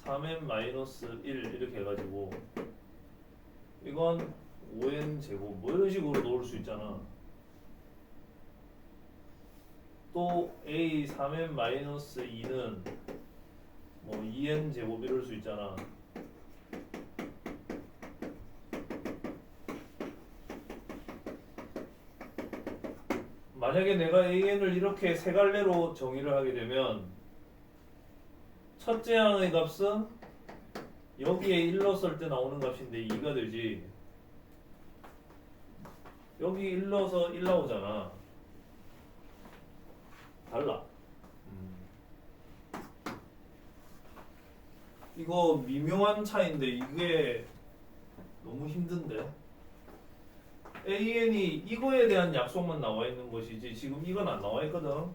3n-1 이렇게 해가지고 이건 5n 제곱 뭐 이런 식으로 놓을 수 있잖아. 또 a 3n-2는 뭐 2n 제곱 이럴 수 있잖아. 만약에 내가 an을 이렇게 세 갈래로 정의를 하게 되면 첫째 항의 값은 여기에 1 넣었을 때 나오는 값인데 2가 되지. 여기 1 넣어서 1 나오잖아. 달라. 이거 미묘한 차이인데 이게 너무 힘든데. AN이 이거에 대한 약속만 나와 있는 것이지 지금 이건 안 나와 있거든.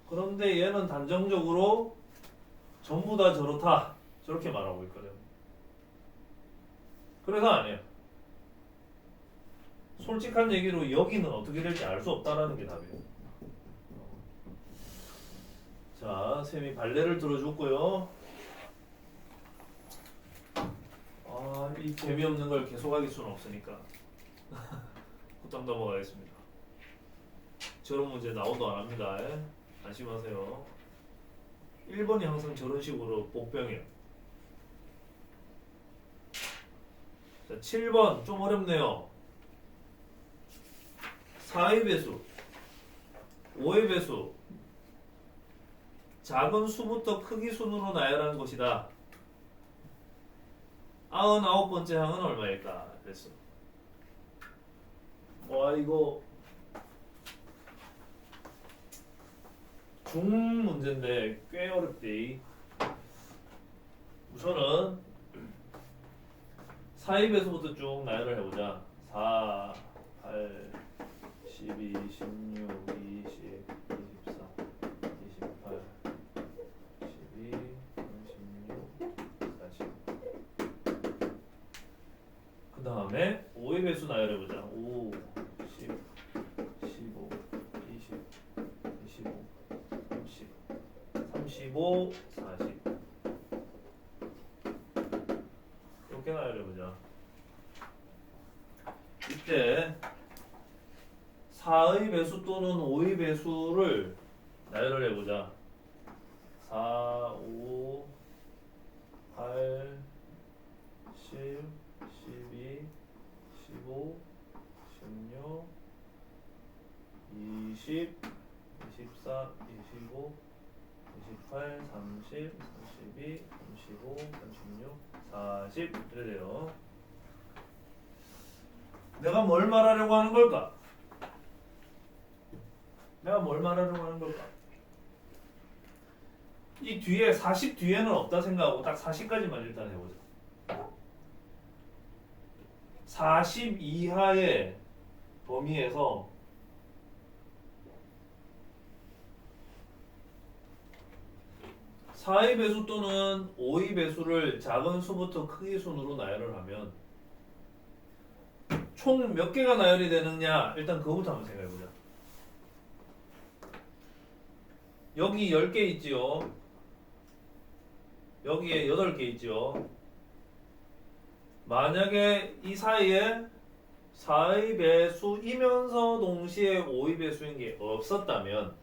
그런데 얘는 단정적으로 전부 다 저렇다 저렇게 말하고 있거든. 그래서 아니야. 솔직한 얘기로 여기는 어떻게 될지 알 수 없다라는 게 답이에요. 자, 쌤이 발레를 들어줬고요. 아, 이 재미없는 걸 계속하길 수는 없으니까 후딱 넘어가겠습니다. 저런 문제 나오도 안 합니다. 안심하세요. 1번이 항상 저런 식으로 복병이에요. 자, 7번 좀 어렵네요. 4의 배수, 5의 배수, 작은 수부터 크기 순으로 나열한 것이다. 99번째 항은 얼마일까? 그랬어. 와, 이거 중 문제인데 꽤 어렵대. 우선은 4의 배수부터 쭉 나열을 해보자. 4, 8, 12, 16, 20, 24, 28, 12, 36, 40. 그 다음에 5의 배수 나열해보자. 5, 10, 15, 20, 25, 30, 35, 40. 이렇게 나열해보자. 이때 4의 배수 또는 5의 배수를 나열을 해보자. 4, 5, 8, 10, 12, 15, 16, 20, 24, 25, 28, 30, 32, 35, 36, 40 이래요. 내가 뭘 말하려고 하는 걸까? 내가 뭘 말하려고 하는 걸까? 이 뒤에 40 뒤에는 없다 생각하고 딱 40까지만 일단 해보자. 40 이하의 범위에서 4의 배수 또는 5의 배수를 작은 수부터 크기 순으로 나열을 하면 총 몇 개가 나열이 되느냐? 일단 그거부터 한번 생각해보자. 여기 10개 있지요. 여기에 8개 있지요. 만약에 이 사이에 4의 배수이면서 동시에 5의 배수인 게 없었다면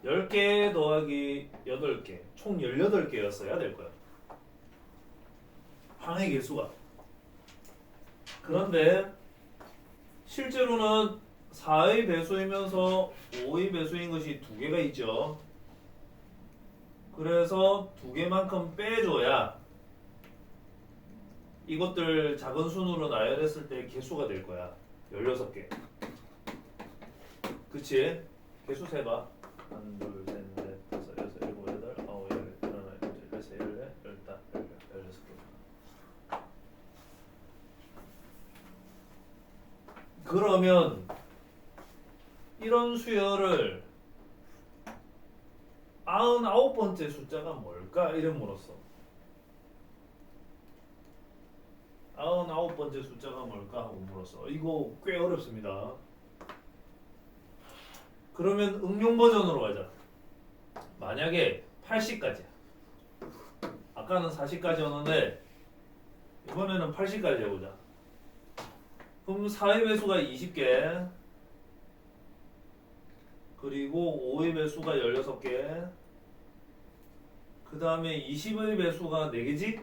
10개 더하기 8개 총 18개였어야 될 거야. 항의 개수가. 그런데 실제로는 4의 배수이면서 5의 배수인 것이 2개가 있죠. 그래서 2개만큼 빼줘야 이것들 작은 순으로 나열했을 때 개수가 될 거야. 16개. 그치? 개수 세봐. 1, 2, 3, 4, 5, 6, 7, 8, 9, 10, 11, 12, 13, 14, 15, 16개. 그러면 이런 수열을 99번째 숫자가 뭘까? 이름으로써 99번째 숫자가 뭘까? 하고 물었어. 이거 꽤 어렵습니다. 그러면 응용 버전으로 가자. 만약에 80까지야. 아까는 40까지였는데 이번에는 80까지 해보자. 그럼 4의 배수가 20개, 그리고 5의 배수가 16개, 그 다음에 20의 배수가 4개지?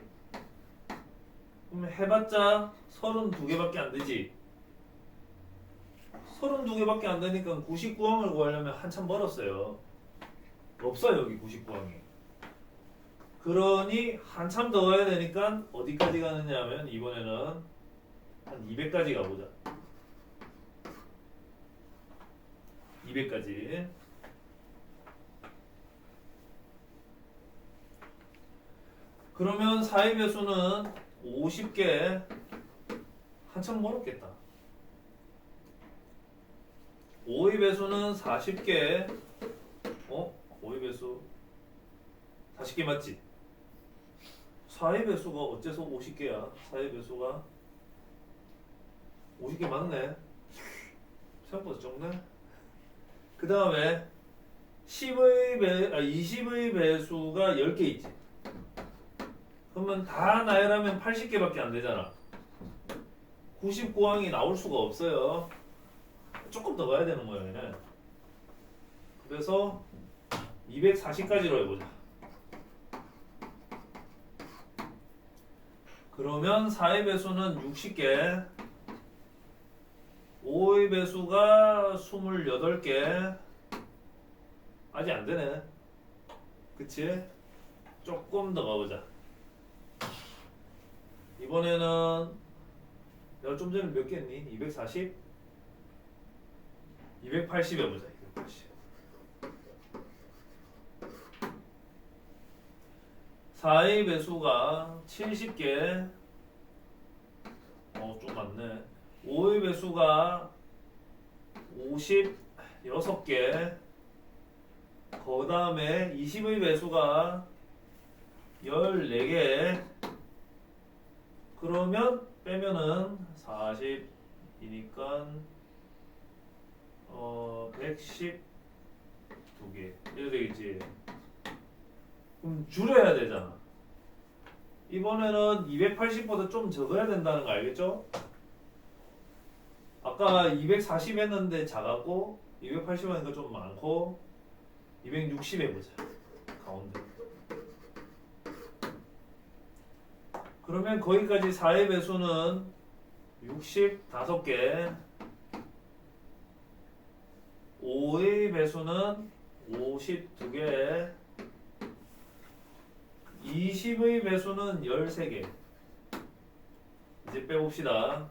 그럼 해봤자 32개밖에 안 되지. 32개밖에 안 되니까 99항을 구하려면 한참 멀었어요. 없어요, 여기 99항이. 그러니 한참 더 가야 되니까 어디까지 가느냐 하면 이번에는 한 200까지 가보자. 200까지. 그러면 4의 배수는 50개. 한참 멀었겠다. 5의 배수는 40개. 5의 배수 40개 맞지? 4의 배수가 어째서 50개야? 4의 배수가 50개 맞네. 생각보다 적네. 그 다음에 20의 배수가 10개 있지. 그러면 다 나열하면 80개밖에 안 되잖아. 99항이 나올 수가 없어요. 조금 더 가야 되는 모양이네. 그래서 240까지로 해보자. 그러면 4의 배수는 60개, 5의 배수가 28개. 아직 안 되네. 그치? 조금 더 가보자. 이번에는 내가 좀 전에 몇 개 했니? 240? 280 해보자. 280. 4의 배수가 70개. 좀 많네. 5의 배수가 56개. 그 다음에 20의 배수가 14개. 그러면 빼면은 40이니까 112개 이래 되겠지. 그럼 줄여야 되잖아. 이번에는 280보다 좀 적어야 된다는 거 알겠죠? 아까 240 했는데 작았고 280 하니까 좀 많고 260 해보자. 가운데. 그러면 거기까지 4의 배수는 65개, 5의 배수는 52개, 20의 배수는 13개. 이제 빼봅시다.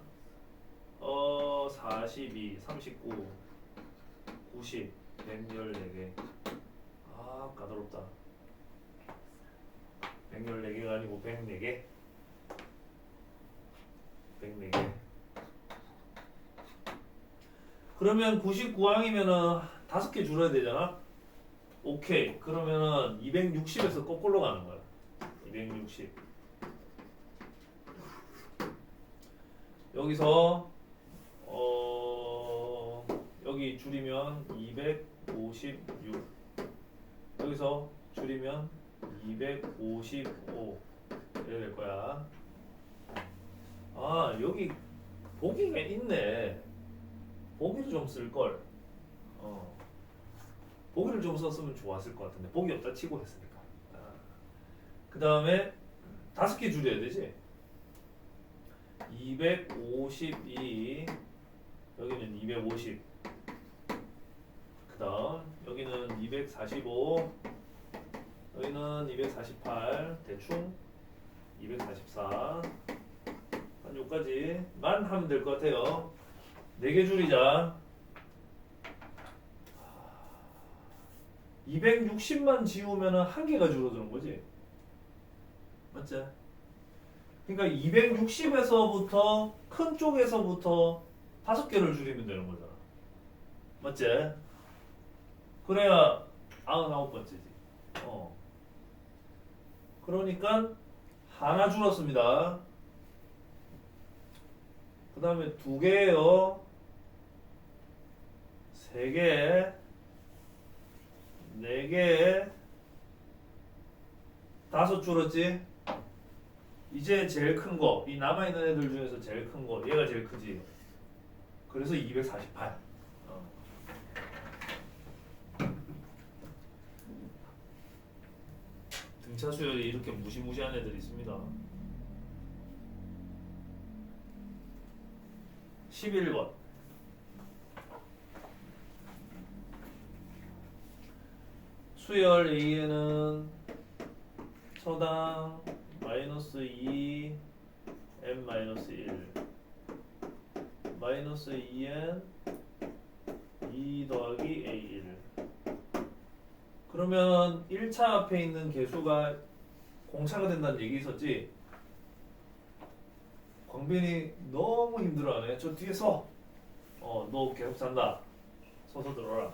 42, 39, 90, 114개. 아, 까다롭다. 114개가 아니고 104개. 104개. 그러면 99항이면은 5개 줄여야 되잖아? 오케이. 그러면은 260에서 거꾸로 가는 거야. 260. 여기서 여기 줄이면 256. 여기서 줄이면 255 이래 될 거야. 아, 여기 보기가 있네. 보기를 좀 쓸걸. 보기를 좀 썼으면 좋았을 것 같은데 보기 없다 치고 했으니까. 그 다음에 5개 줄여야 되지. 252, 여기는 250, 그 다음 여기는 245, 여기는 248, 대충 244, 한 요까지만 하면 될 것 같아요. 4개 줄이자. 260만 지우면 한 개가 줄어드는 거지. 맞지? 그러니까 260에서부터 큰 쪽에서부터 5개를 줄이면 되는 거잖아. 맞지? 그래야 99번째지. 그러니까 하나 줄었습니다. 그 다음에 2개예요. 3개, 4개, 5 줄었지? 이제 제일 큰 거, 이 남아있는 애들 중에서 제일 큰 거, 얘가 제일 크지. 그래서 248. 등차 수열이 이렇게 무시무시한 애들이 있습니다. 11번. 수열 A에는 처당 마이너스 2, n 마이너스 1, 마이너스 2n 2 더하기 A1. 그러면 1차 앞에 있는 개수가 공차가 된다는 얘기 있었지? 광빈이 너무 힘들어하네. 저 뒤에 서. 너 계속 산다. 서서 들어라.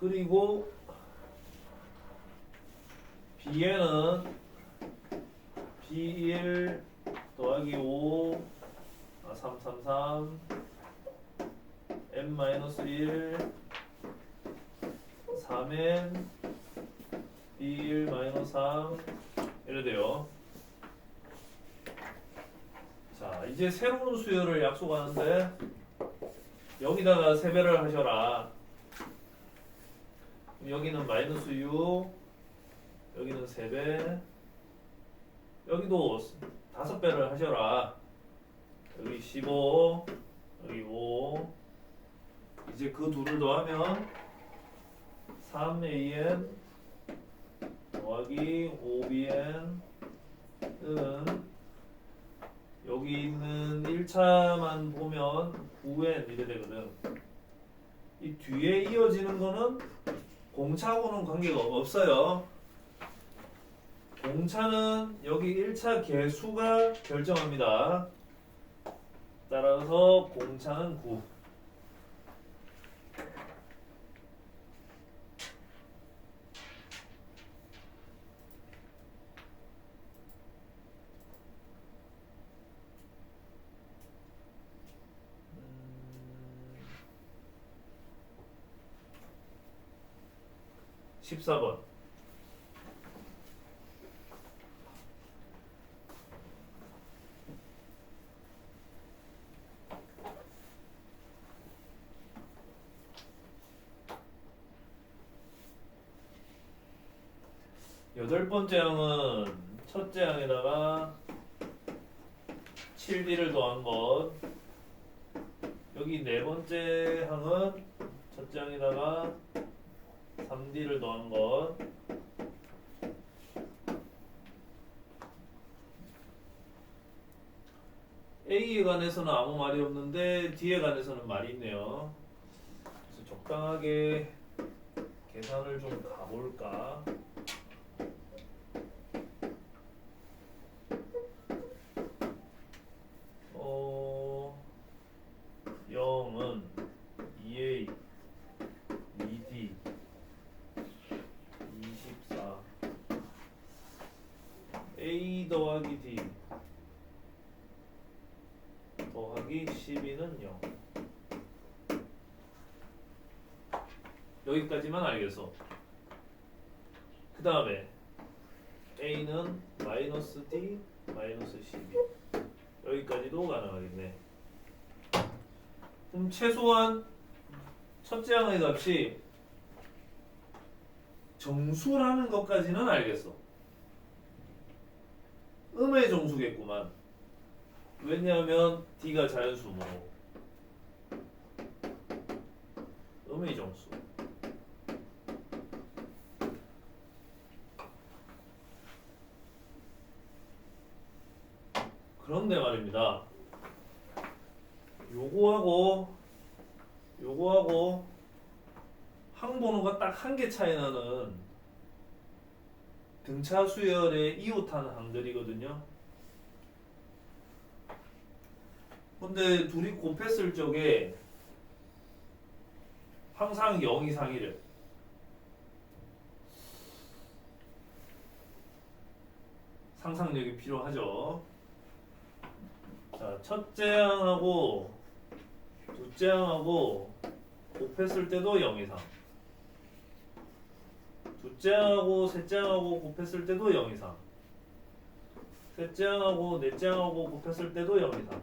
그리고 B에는 B1 더하기 5, 333, n-1, 3n, B1-3 이래 돼요. 자, 이제 새로운 수열을 약속하는데 여기다가 세배를 하셔라. 여기는 마이너스 6, 여기는 3배, 여기도 5배를 하셔라. 여기 15, 여기 5. 이제 그 둘을 더하면 3an 더하기 5bn은 여기 있는 1차만 보면 9n 이래 되거든. 이 뒤에 이어지는 거는 공차하고는 관계가 없어요. 공차는 여기 1차 개수가 결정합니다. 따라서 공차는 9. 음, 14번. 여덟 번째 항은 첫째 항에다가 7D를 더한 것. 여기 네 번째 항은 첫째 항에다가 3D를 더한 것. A에 관해서는 아무 말이 없는데 D에 관해서는 말이 있네요. 그래서 적당하게 계산을 좀 가볼까? 어, 0은 2A, 2D, 24, A 더하기 D 더하기 12는 0. 여기까지만 알겠어. 그 다음에 A는 마이너스 D, 마이너스 12. 여기까지도 가능하겠네. 그럼 최소한 첫째 항의 값이 정수라는 것까지는 알겠어. 음의 정수겠구만. 왜냐하면 D가 자연수모. 음의 정수. 그런데 말입니다. 요거하고 항번호가 딱 한 개 차이 나는 등차 수열의 이웃하는 항들이거든요. 근데 둘이 곱했을 적에 항상 0 이상이래. 상상력이 필요하죠. 자, 첫째 항하고 둘째 항하고 곱했을 때도 0 이상. 둘째 항하고 셋째 항하고 곱했을 때도 0 이상. 셋째 항하고 넷째 항하고 곱했을 때도 0 이상.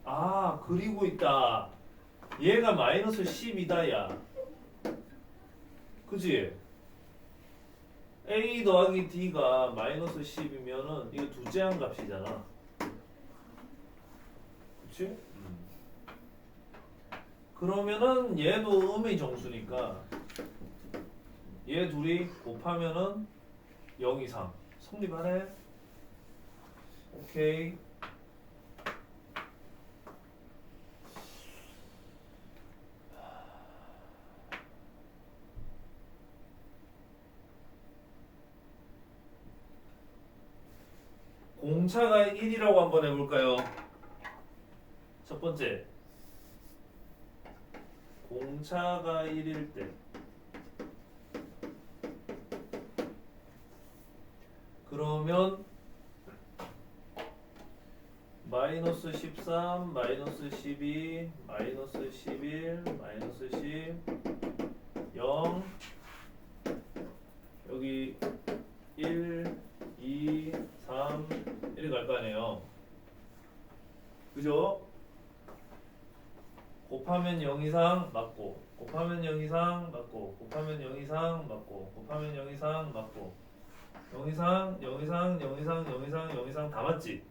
아, 그리고 있다. 얘가 마이너스 10이다, 야. 그지? A 더하기 D가 마이너스 10이면은 이거 두째 항 값이잖아. 그치? 그러면은 얘도 음의 정수니까 얘 둘이 곱하면은 0 이상. 성립하네? 오케이. 공차가 1이라고 한번 해볼까요? 첫 번째, 공차가 1일 때 그러면 마이너스 13, 마이너스 12, 마이너스 11, 마이너스 10, 0, 여기 1, 2, 3 이렇게 갈 거 아니에요. 그죠? 곱하면 0 이상 맞고, 곱하면 0 이상 맞고, 곱하면 0 이상 맞고, 곱하면 0 이상 맞고, 0 이상, 0 이상, 0 이상, 0 이상, 0 이상 다 맞지?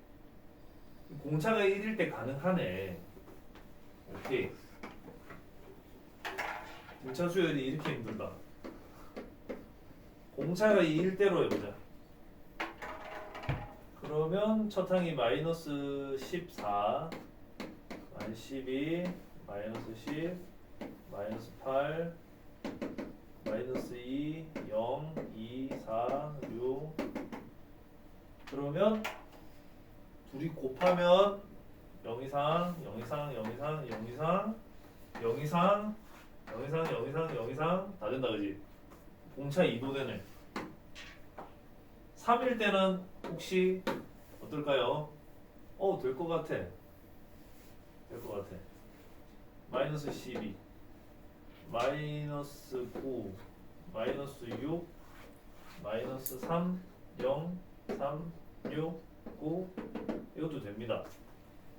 공차가 1일 때 가능하네. 오케이. 등차 수열이 이렇게 힘들다. 공차가 2일 때로 해보자. 그러면 첫 항이 마이너스 14, 마이너스 12, 마이너스 10, 마이너스 8, 마이너스 2, 0, 2, 4, 6. 그러면 둘이 곱하면 0 이상, 0 이상, 0 이상, 0 이상, 0 이상, 0 이상, 0 이상, 0 이상 다 된다 그지? 공차 2도 되네. 3일 때는 혹시 어떨까요? 될 것 같아. 될 것 같아. 마이너스 12, 마이너스 9, 마이너스 6, 마이너스 3, 0, 3, 6, 9 이것도 됩니다.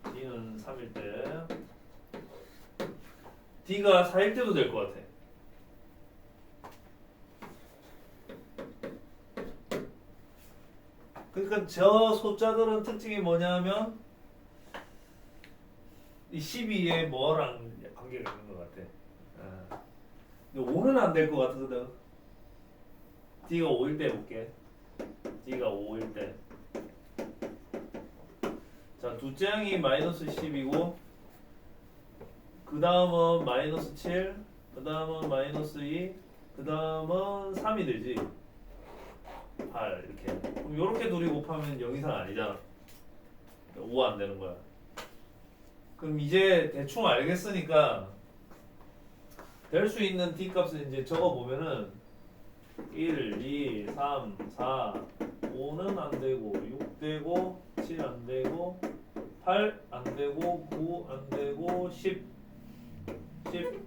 D는 3일 때 D가 4일 때도 될 것 같아. 그러니까 저 숫자들은 특징이 뭐냐면 이 12에 뭐랑 관계가 있는 것 같아. 근데 5는 안 될 것 같거든. D가 5일 때 볼게. D가 5일 때. 자, 둘째 항이 마이너스 10이고 그 다음은 마이너스 7, 그 다음은 마이너스 2, 그 다음은 3이 되지. 8 이렇게. 그럼 이렇게 둘이 곱하면 0 이상 아니잖아. 5 안 되는 거야. 그럼 이제 대충 알겠으니까 될 수 있는 D 값을 이제 적어 보면은 1, 2, 3, 4, 5는 안 되고 6 되고 7 안 되고 8 안 되고 9 안 되고 10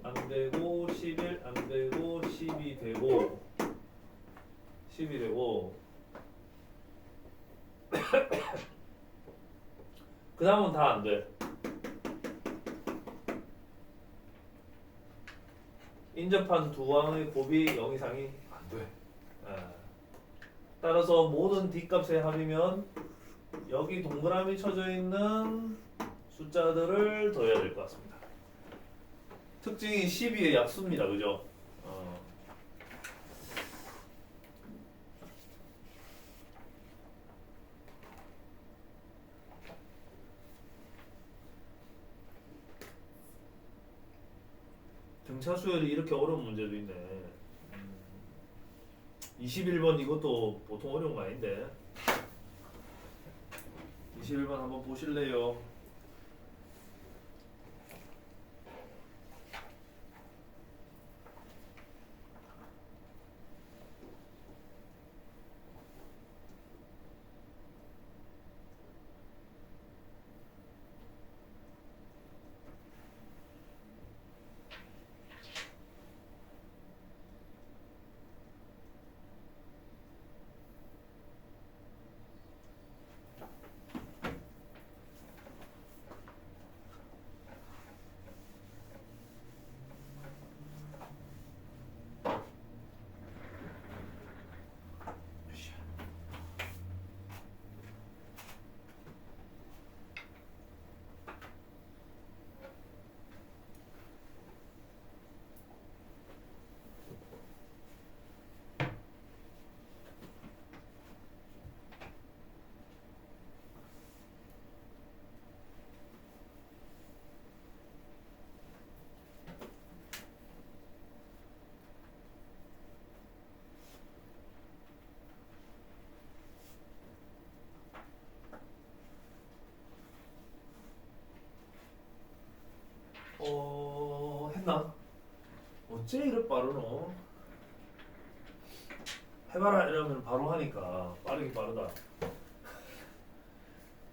안 되고 11 안 되고 12 되고 10이 되고 그 다음은 다 안 돼. 인접한 두 항의 곱이 0 이상이 안 돼. 따라서 모든 D값의 합이면 여기 동그라미 쳐져 있는 숫자들을 더해야 될 것 같습니다. 특징이 12의 약수입니다. 그죠? 등차 수열이 이렇게 어려운 문제도 있네. 21번 이것도 보통 어려운 거 아닌데. 21번 한번 보실래요? 했나? 어째 이렇게 빠르노? 해봐라 이러면 바로 하니까 빠르긴 빠르다.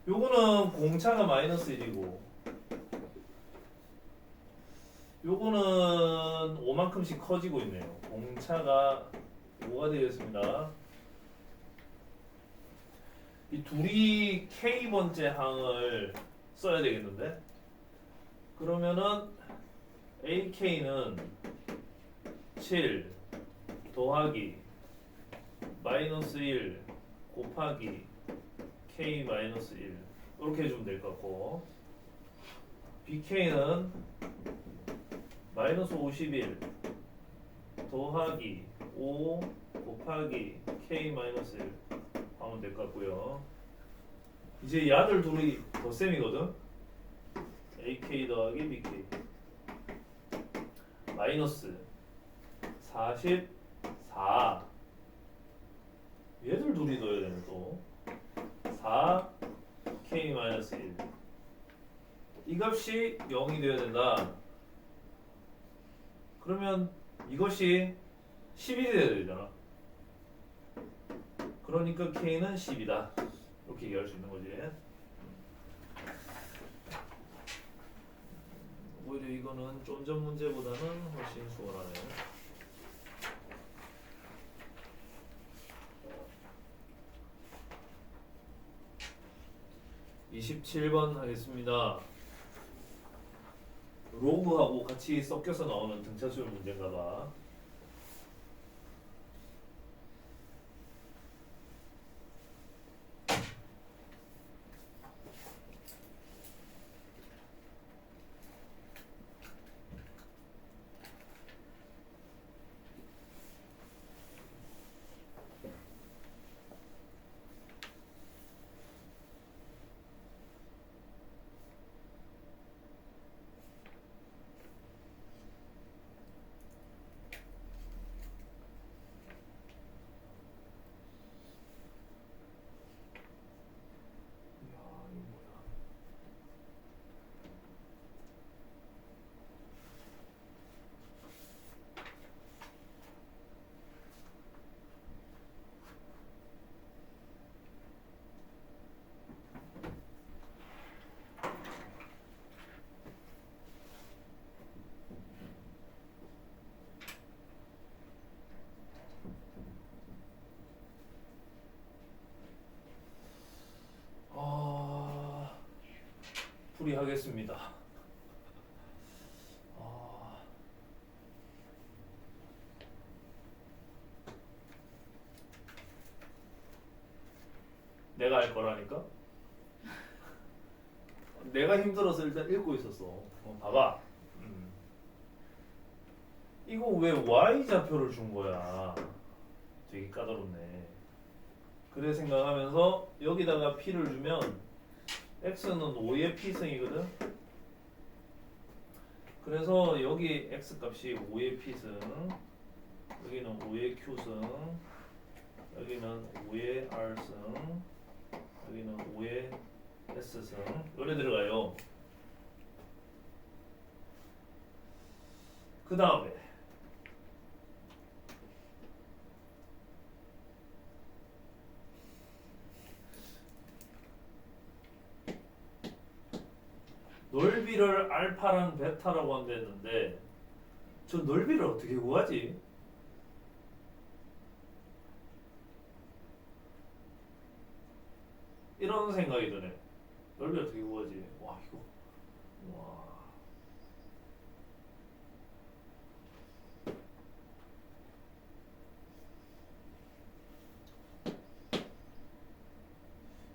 요거는 공차가 마이너스 1이고 요거는 5만큼씩 커지고 있네요. 공차가 5가 되겠습니다. 이 둘이 K번째 항을 써야 되겠는데? 그러면은 AK는 7 더하기 마이너스 1 곱하기 K 마이너스 1 이렇게 해주면 될 것 같고 BK는 마이너스 51 더하기 5 곱하기 K 마이너스 1 하면 될 것 같고요. 이제 야들 둘이 덧셈이거든. AK 더하기 BK 마이너스 44 얘들 둘이 넣어야 되네 또 4 K 마이너스 1 이 값이 0이 되어야 된다. 그러면 이것이 10이 되어야 되잖아. 그러니까 K는 10이다. 이렇게 얘기할 수 있는 거지. 오히려 이거는 좀 전 문제보다는 훨씬 수월하네. 27번 하겠습니다. 로그하고 같이 섞여서 나오는 등차수열 문제인가 봐. 풀이하겠습니다. 내가 할 거라니까? 내가 힘들어서 일단 읽고 있었어. 봐봐. 이거 왜 Y좌표를 준 거야? 되게 까다롭네. 그래 생각하면서 여기다가 P를 주면 X는 5의 P승이거든? 그래서 여기 X 값이 5의 P승, 여기는 5의 Q승, 여기는 5의 R승, 여기는 5의 S승 요래 들어가요. 그 다음에 넓이를 알파랑 베타라고 한댔는데 저 넓이를 어떻게 구하지? 이런 생각이 드네. 넓이 어떻게 구하지? 와 이거 와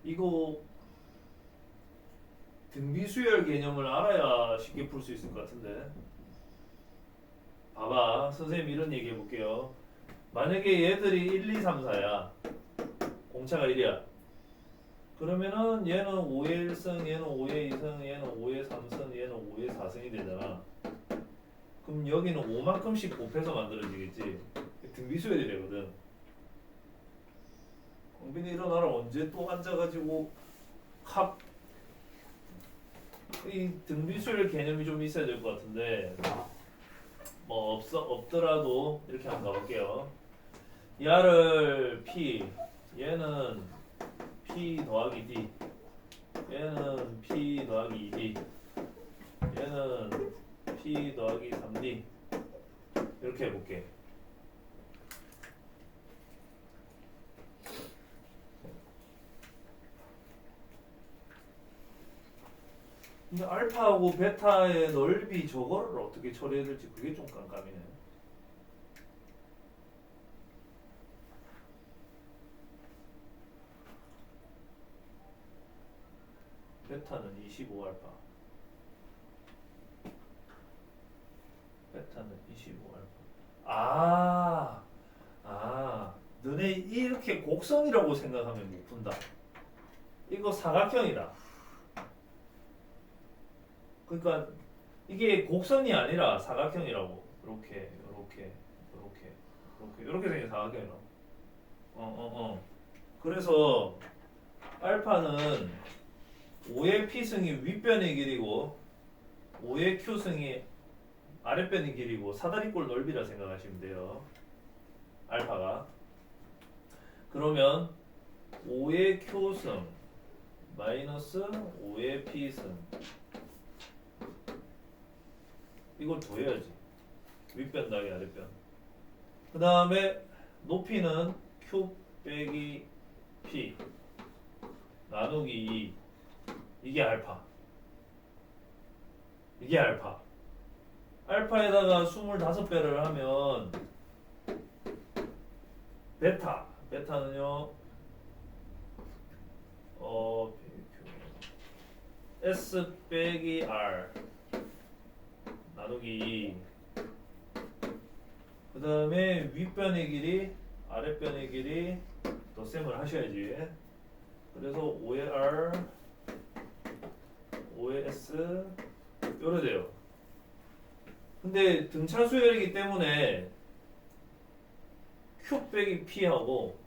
이거 등비수열 개념을 알아야 쉽게 풀 수 있을 것 같은데. 봐봐 선생님 이런 얘기 해볼게요. 만약에 얘들이 1, 2, 3, 4야 공차가 1이야. 그러면은 얘는 5의 1승, 얘는 5의 2승, 얘는 5의 3승, 얘는 5의 4승이 되잖아. 그럼 여기는 5만큼씩 곱해서 만들어지겠지. 등비수열이 되거든. 공빈이 일어나라. 언제 또 앉아가지고 이 등비수열 개념이 좀 있어야 될 것 같은데 뭐 없더라도 이렇게 한번 가볼게요. 야를 P, 얘는 P 더하기 D, 얘는 P 더하기 2D, 얘는 P 더하기 3D. 이렇게 해볼게. 근데 알파하고 베타의 넓이 저거를 어떻게 처리해야 될지 그게 좀 깜깜이네. 베타는 25 알파. 베타는 25 알파. 너네 이렇게 곡선이라고 생각하면 못 푼다. 이거 사각형이다. 그러니까 이게 곡선이 아니라 사각형이라고. 이렇게 생긴 사각형이라고. 그래서 알파는 5의 P승이 윗변의 길이고 5의 Q승이 아랫변의 길이고 사다리꼴 넓이라 생각하시면 돼요. 알파가. 그러면 5의 Q승 마이너스 5의 P승 이걸 더해야지. 윗변 더하기 아랫변. 그 다음에 높이는 Q 빼기 P 나누기 2. 이게 알파. 이게 알파. 알파에다가 25배를 하면 베타는요 S 빼기 R 나누기 2. 그 다음에 윗변의 길이 아랫변의 길이 덧셈을 하셔야지. 그래서 5의 R 5의 S 요래 돼요. 근데 등차 수열이기 때문에 Q 빼기 P하고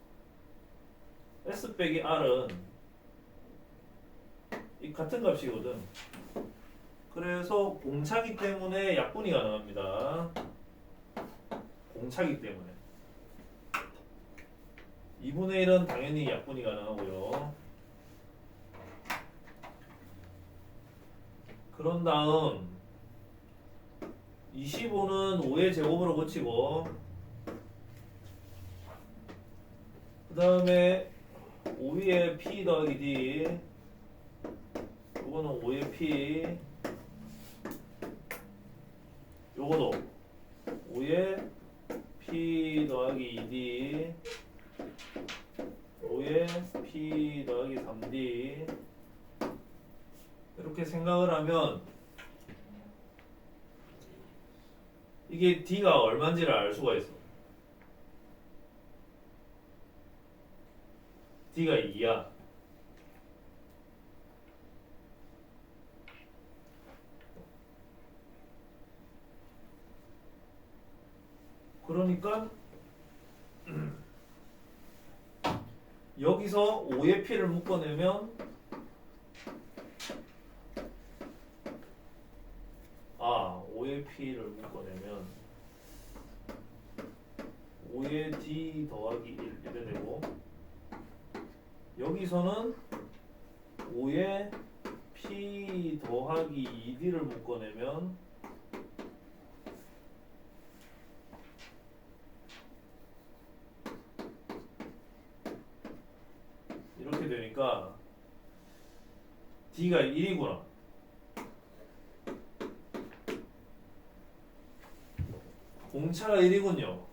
S 빼기 R은 이 같은 값이거든. 그래서 공차기 때문에 약분이 가능합니다. 공차기 때문에 2분의 1은 당연히 약분이 가능하고요. 그런 다음 25는 5의 제곱으로 고치고 그 다음에 5의 P 더하기 D 요거는 5의 P 요거도 5의 P 더하기 2D 5의 P 더하기 3D 이렇게 생각을 하면 이게 D가 얼마인지를 알 수가 있어. D가 2야. 그러니까 여기서 5의 P를 묶어내면 5의 P를 묶어내면 5의 D 더하기 1 이래 되고 여기서는 5의 P 더하기 2D를 묶어내면 이렇게 되니까 D가 1이구나. 공차가 1이군요.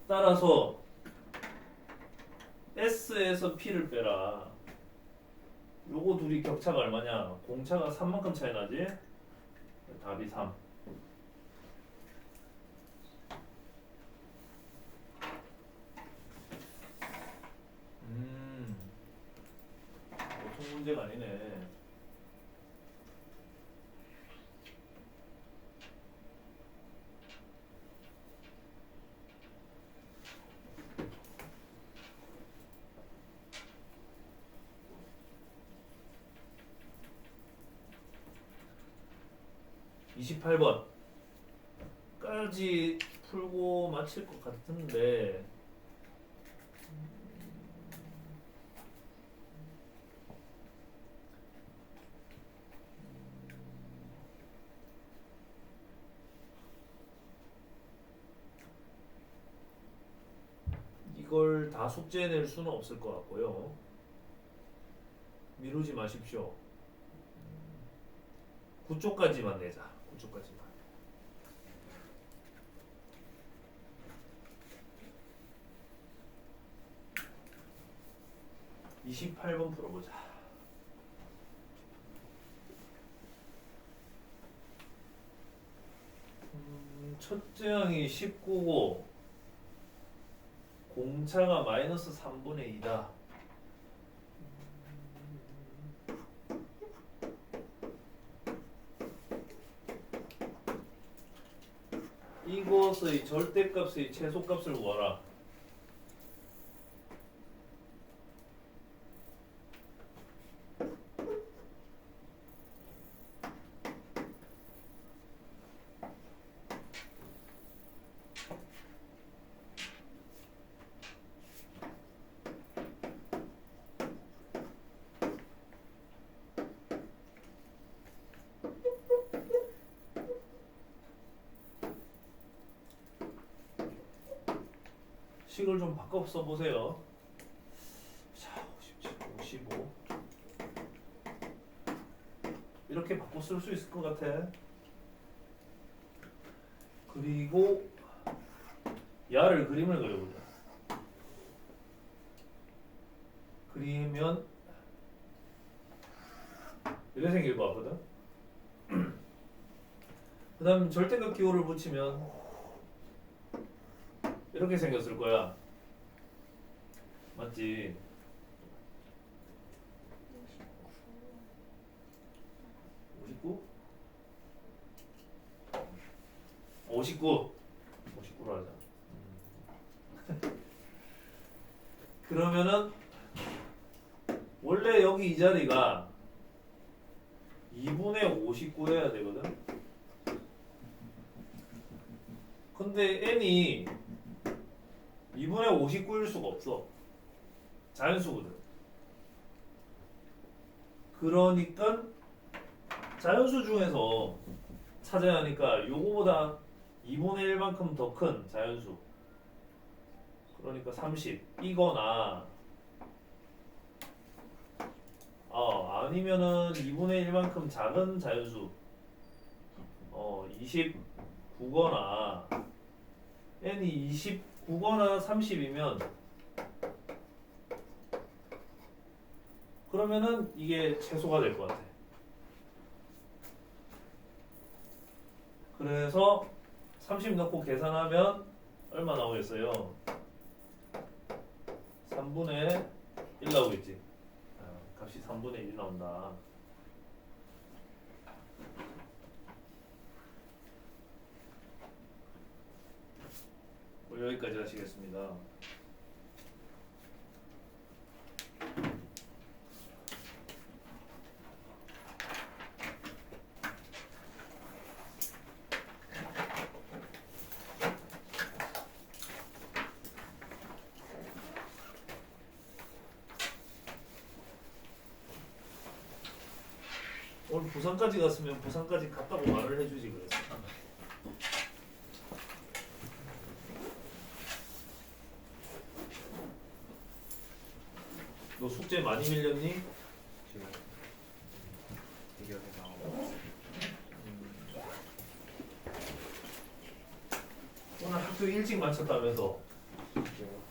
따라서 S에서 P를 빼라. 요거 둘이 격차가 얼마냐? 공차가 3만큼 차이 나지? 답이 3. 보통 문제가 아니네. (28번까지) 풀고 마칠 것 같은데 이거를 다 숙제해낼 수는 없을 것 같고요. 미루지 마십시오. 9쪽까지만 내자. 9쪽까지만. 28번 풀어보자. 첫째 항이 19고 공차가 마이너스 3분의 2다. 이것의 절대값의 최소값을 구하라. 식을 좀 바꿔 써보세요. 자, 57, 55 이렇게 바꿔 쓸 수 있을 것 같아. 그리고 야를 그림을 그려보자. 그리면 이렇게 생길 것 같거든. 그 다음 절대값 기호를 붙이면 이렇게 생겼을 거야. 맞지? 59? 59. 59로 하자. 그러면은 원래 여기 이 자리가 2분의 59여야 되거든. 근데 n이 2분의 59일 수가 없어. 자연수거든. 그러니까 자연수 중에서 찾아야 하니까 요거보다 2분의 1만큼 더 큰 자연수. 그러니까 30 이거나 아니면은 2분의 1만큼 작은 자연수 29거나 n이 29거나 30이면 그러면은 이게 최소가 될 것 같아. 그래서 30 넣고 계산하면 얼마 나오겠어요? 3분의 1 나오겠지. 값이 3분의 1 나온다. 여기까지 하시겠습니다. 오늘 부산까지 갔으면 부산까지 갔다고 말을 해주지 그랬어. 너 숙제 많이 밀렸니? 지금 대결에 나오고 오늘 학교 일찍 마쳤다면서. 있어요.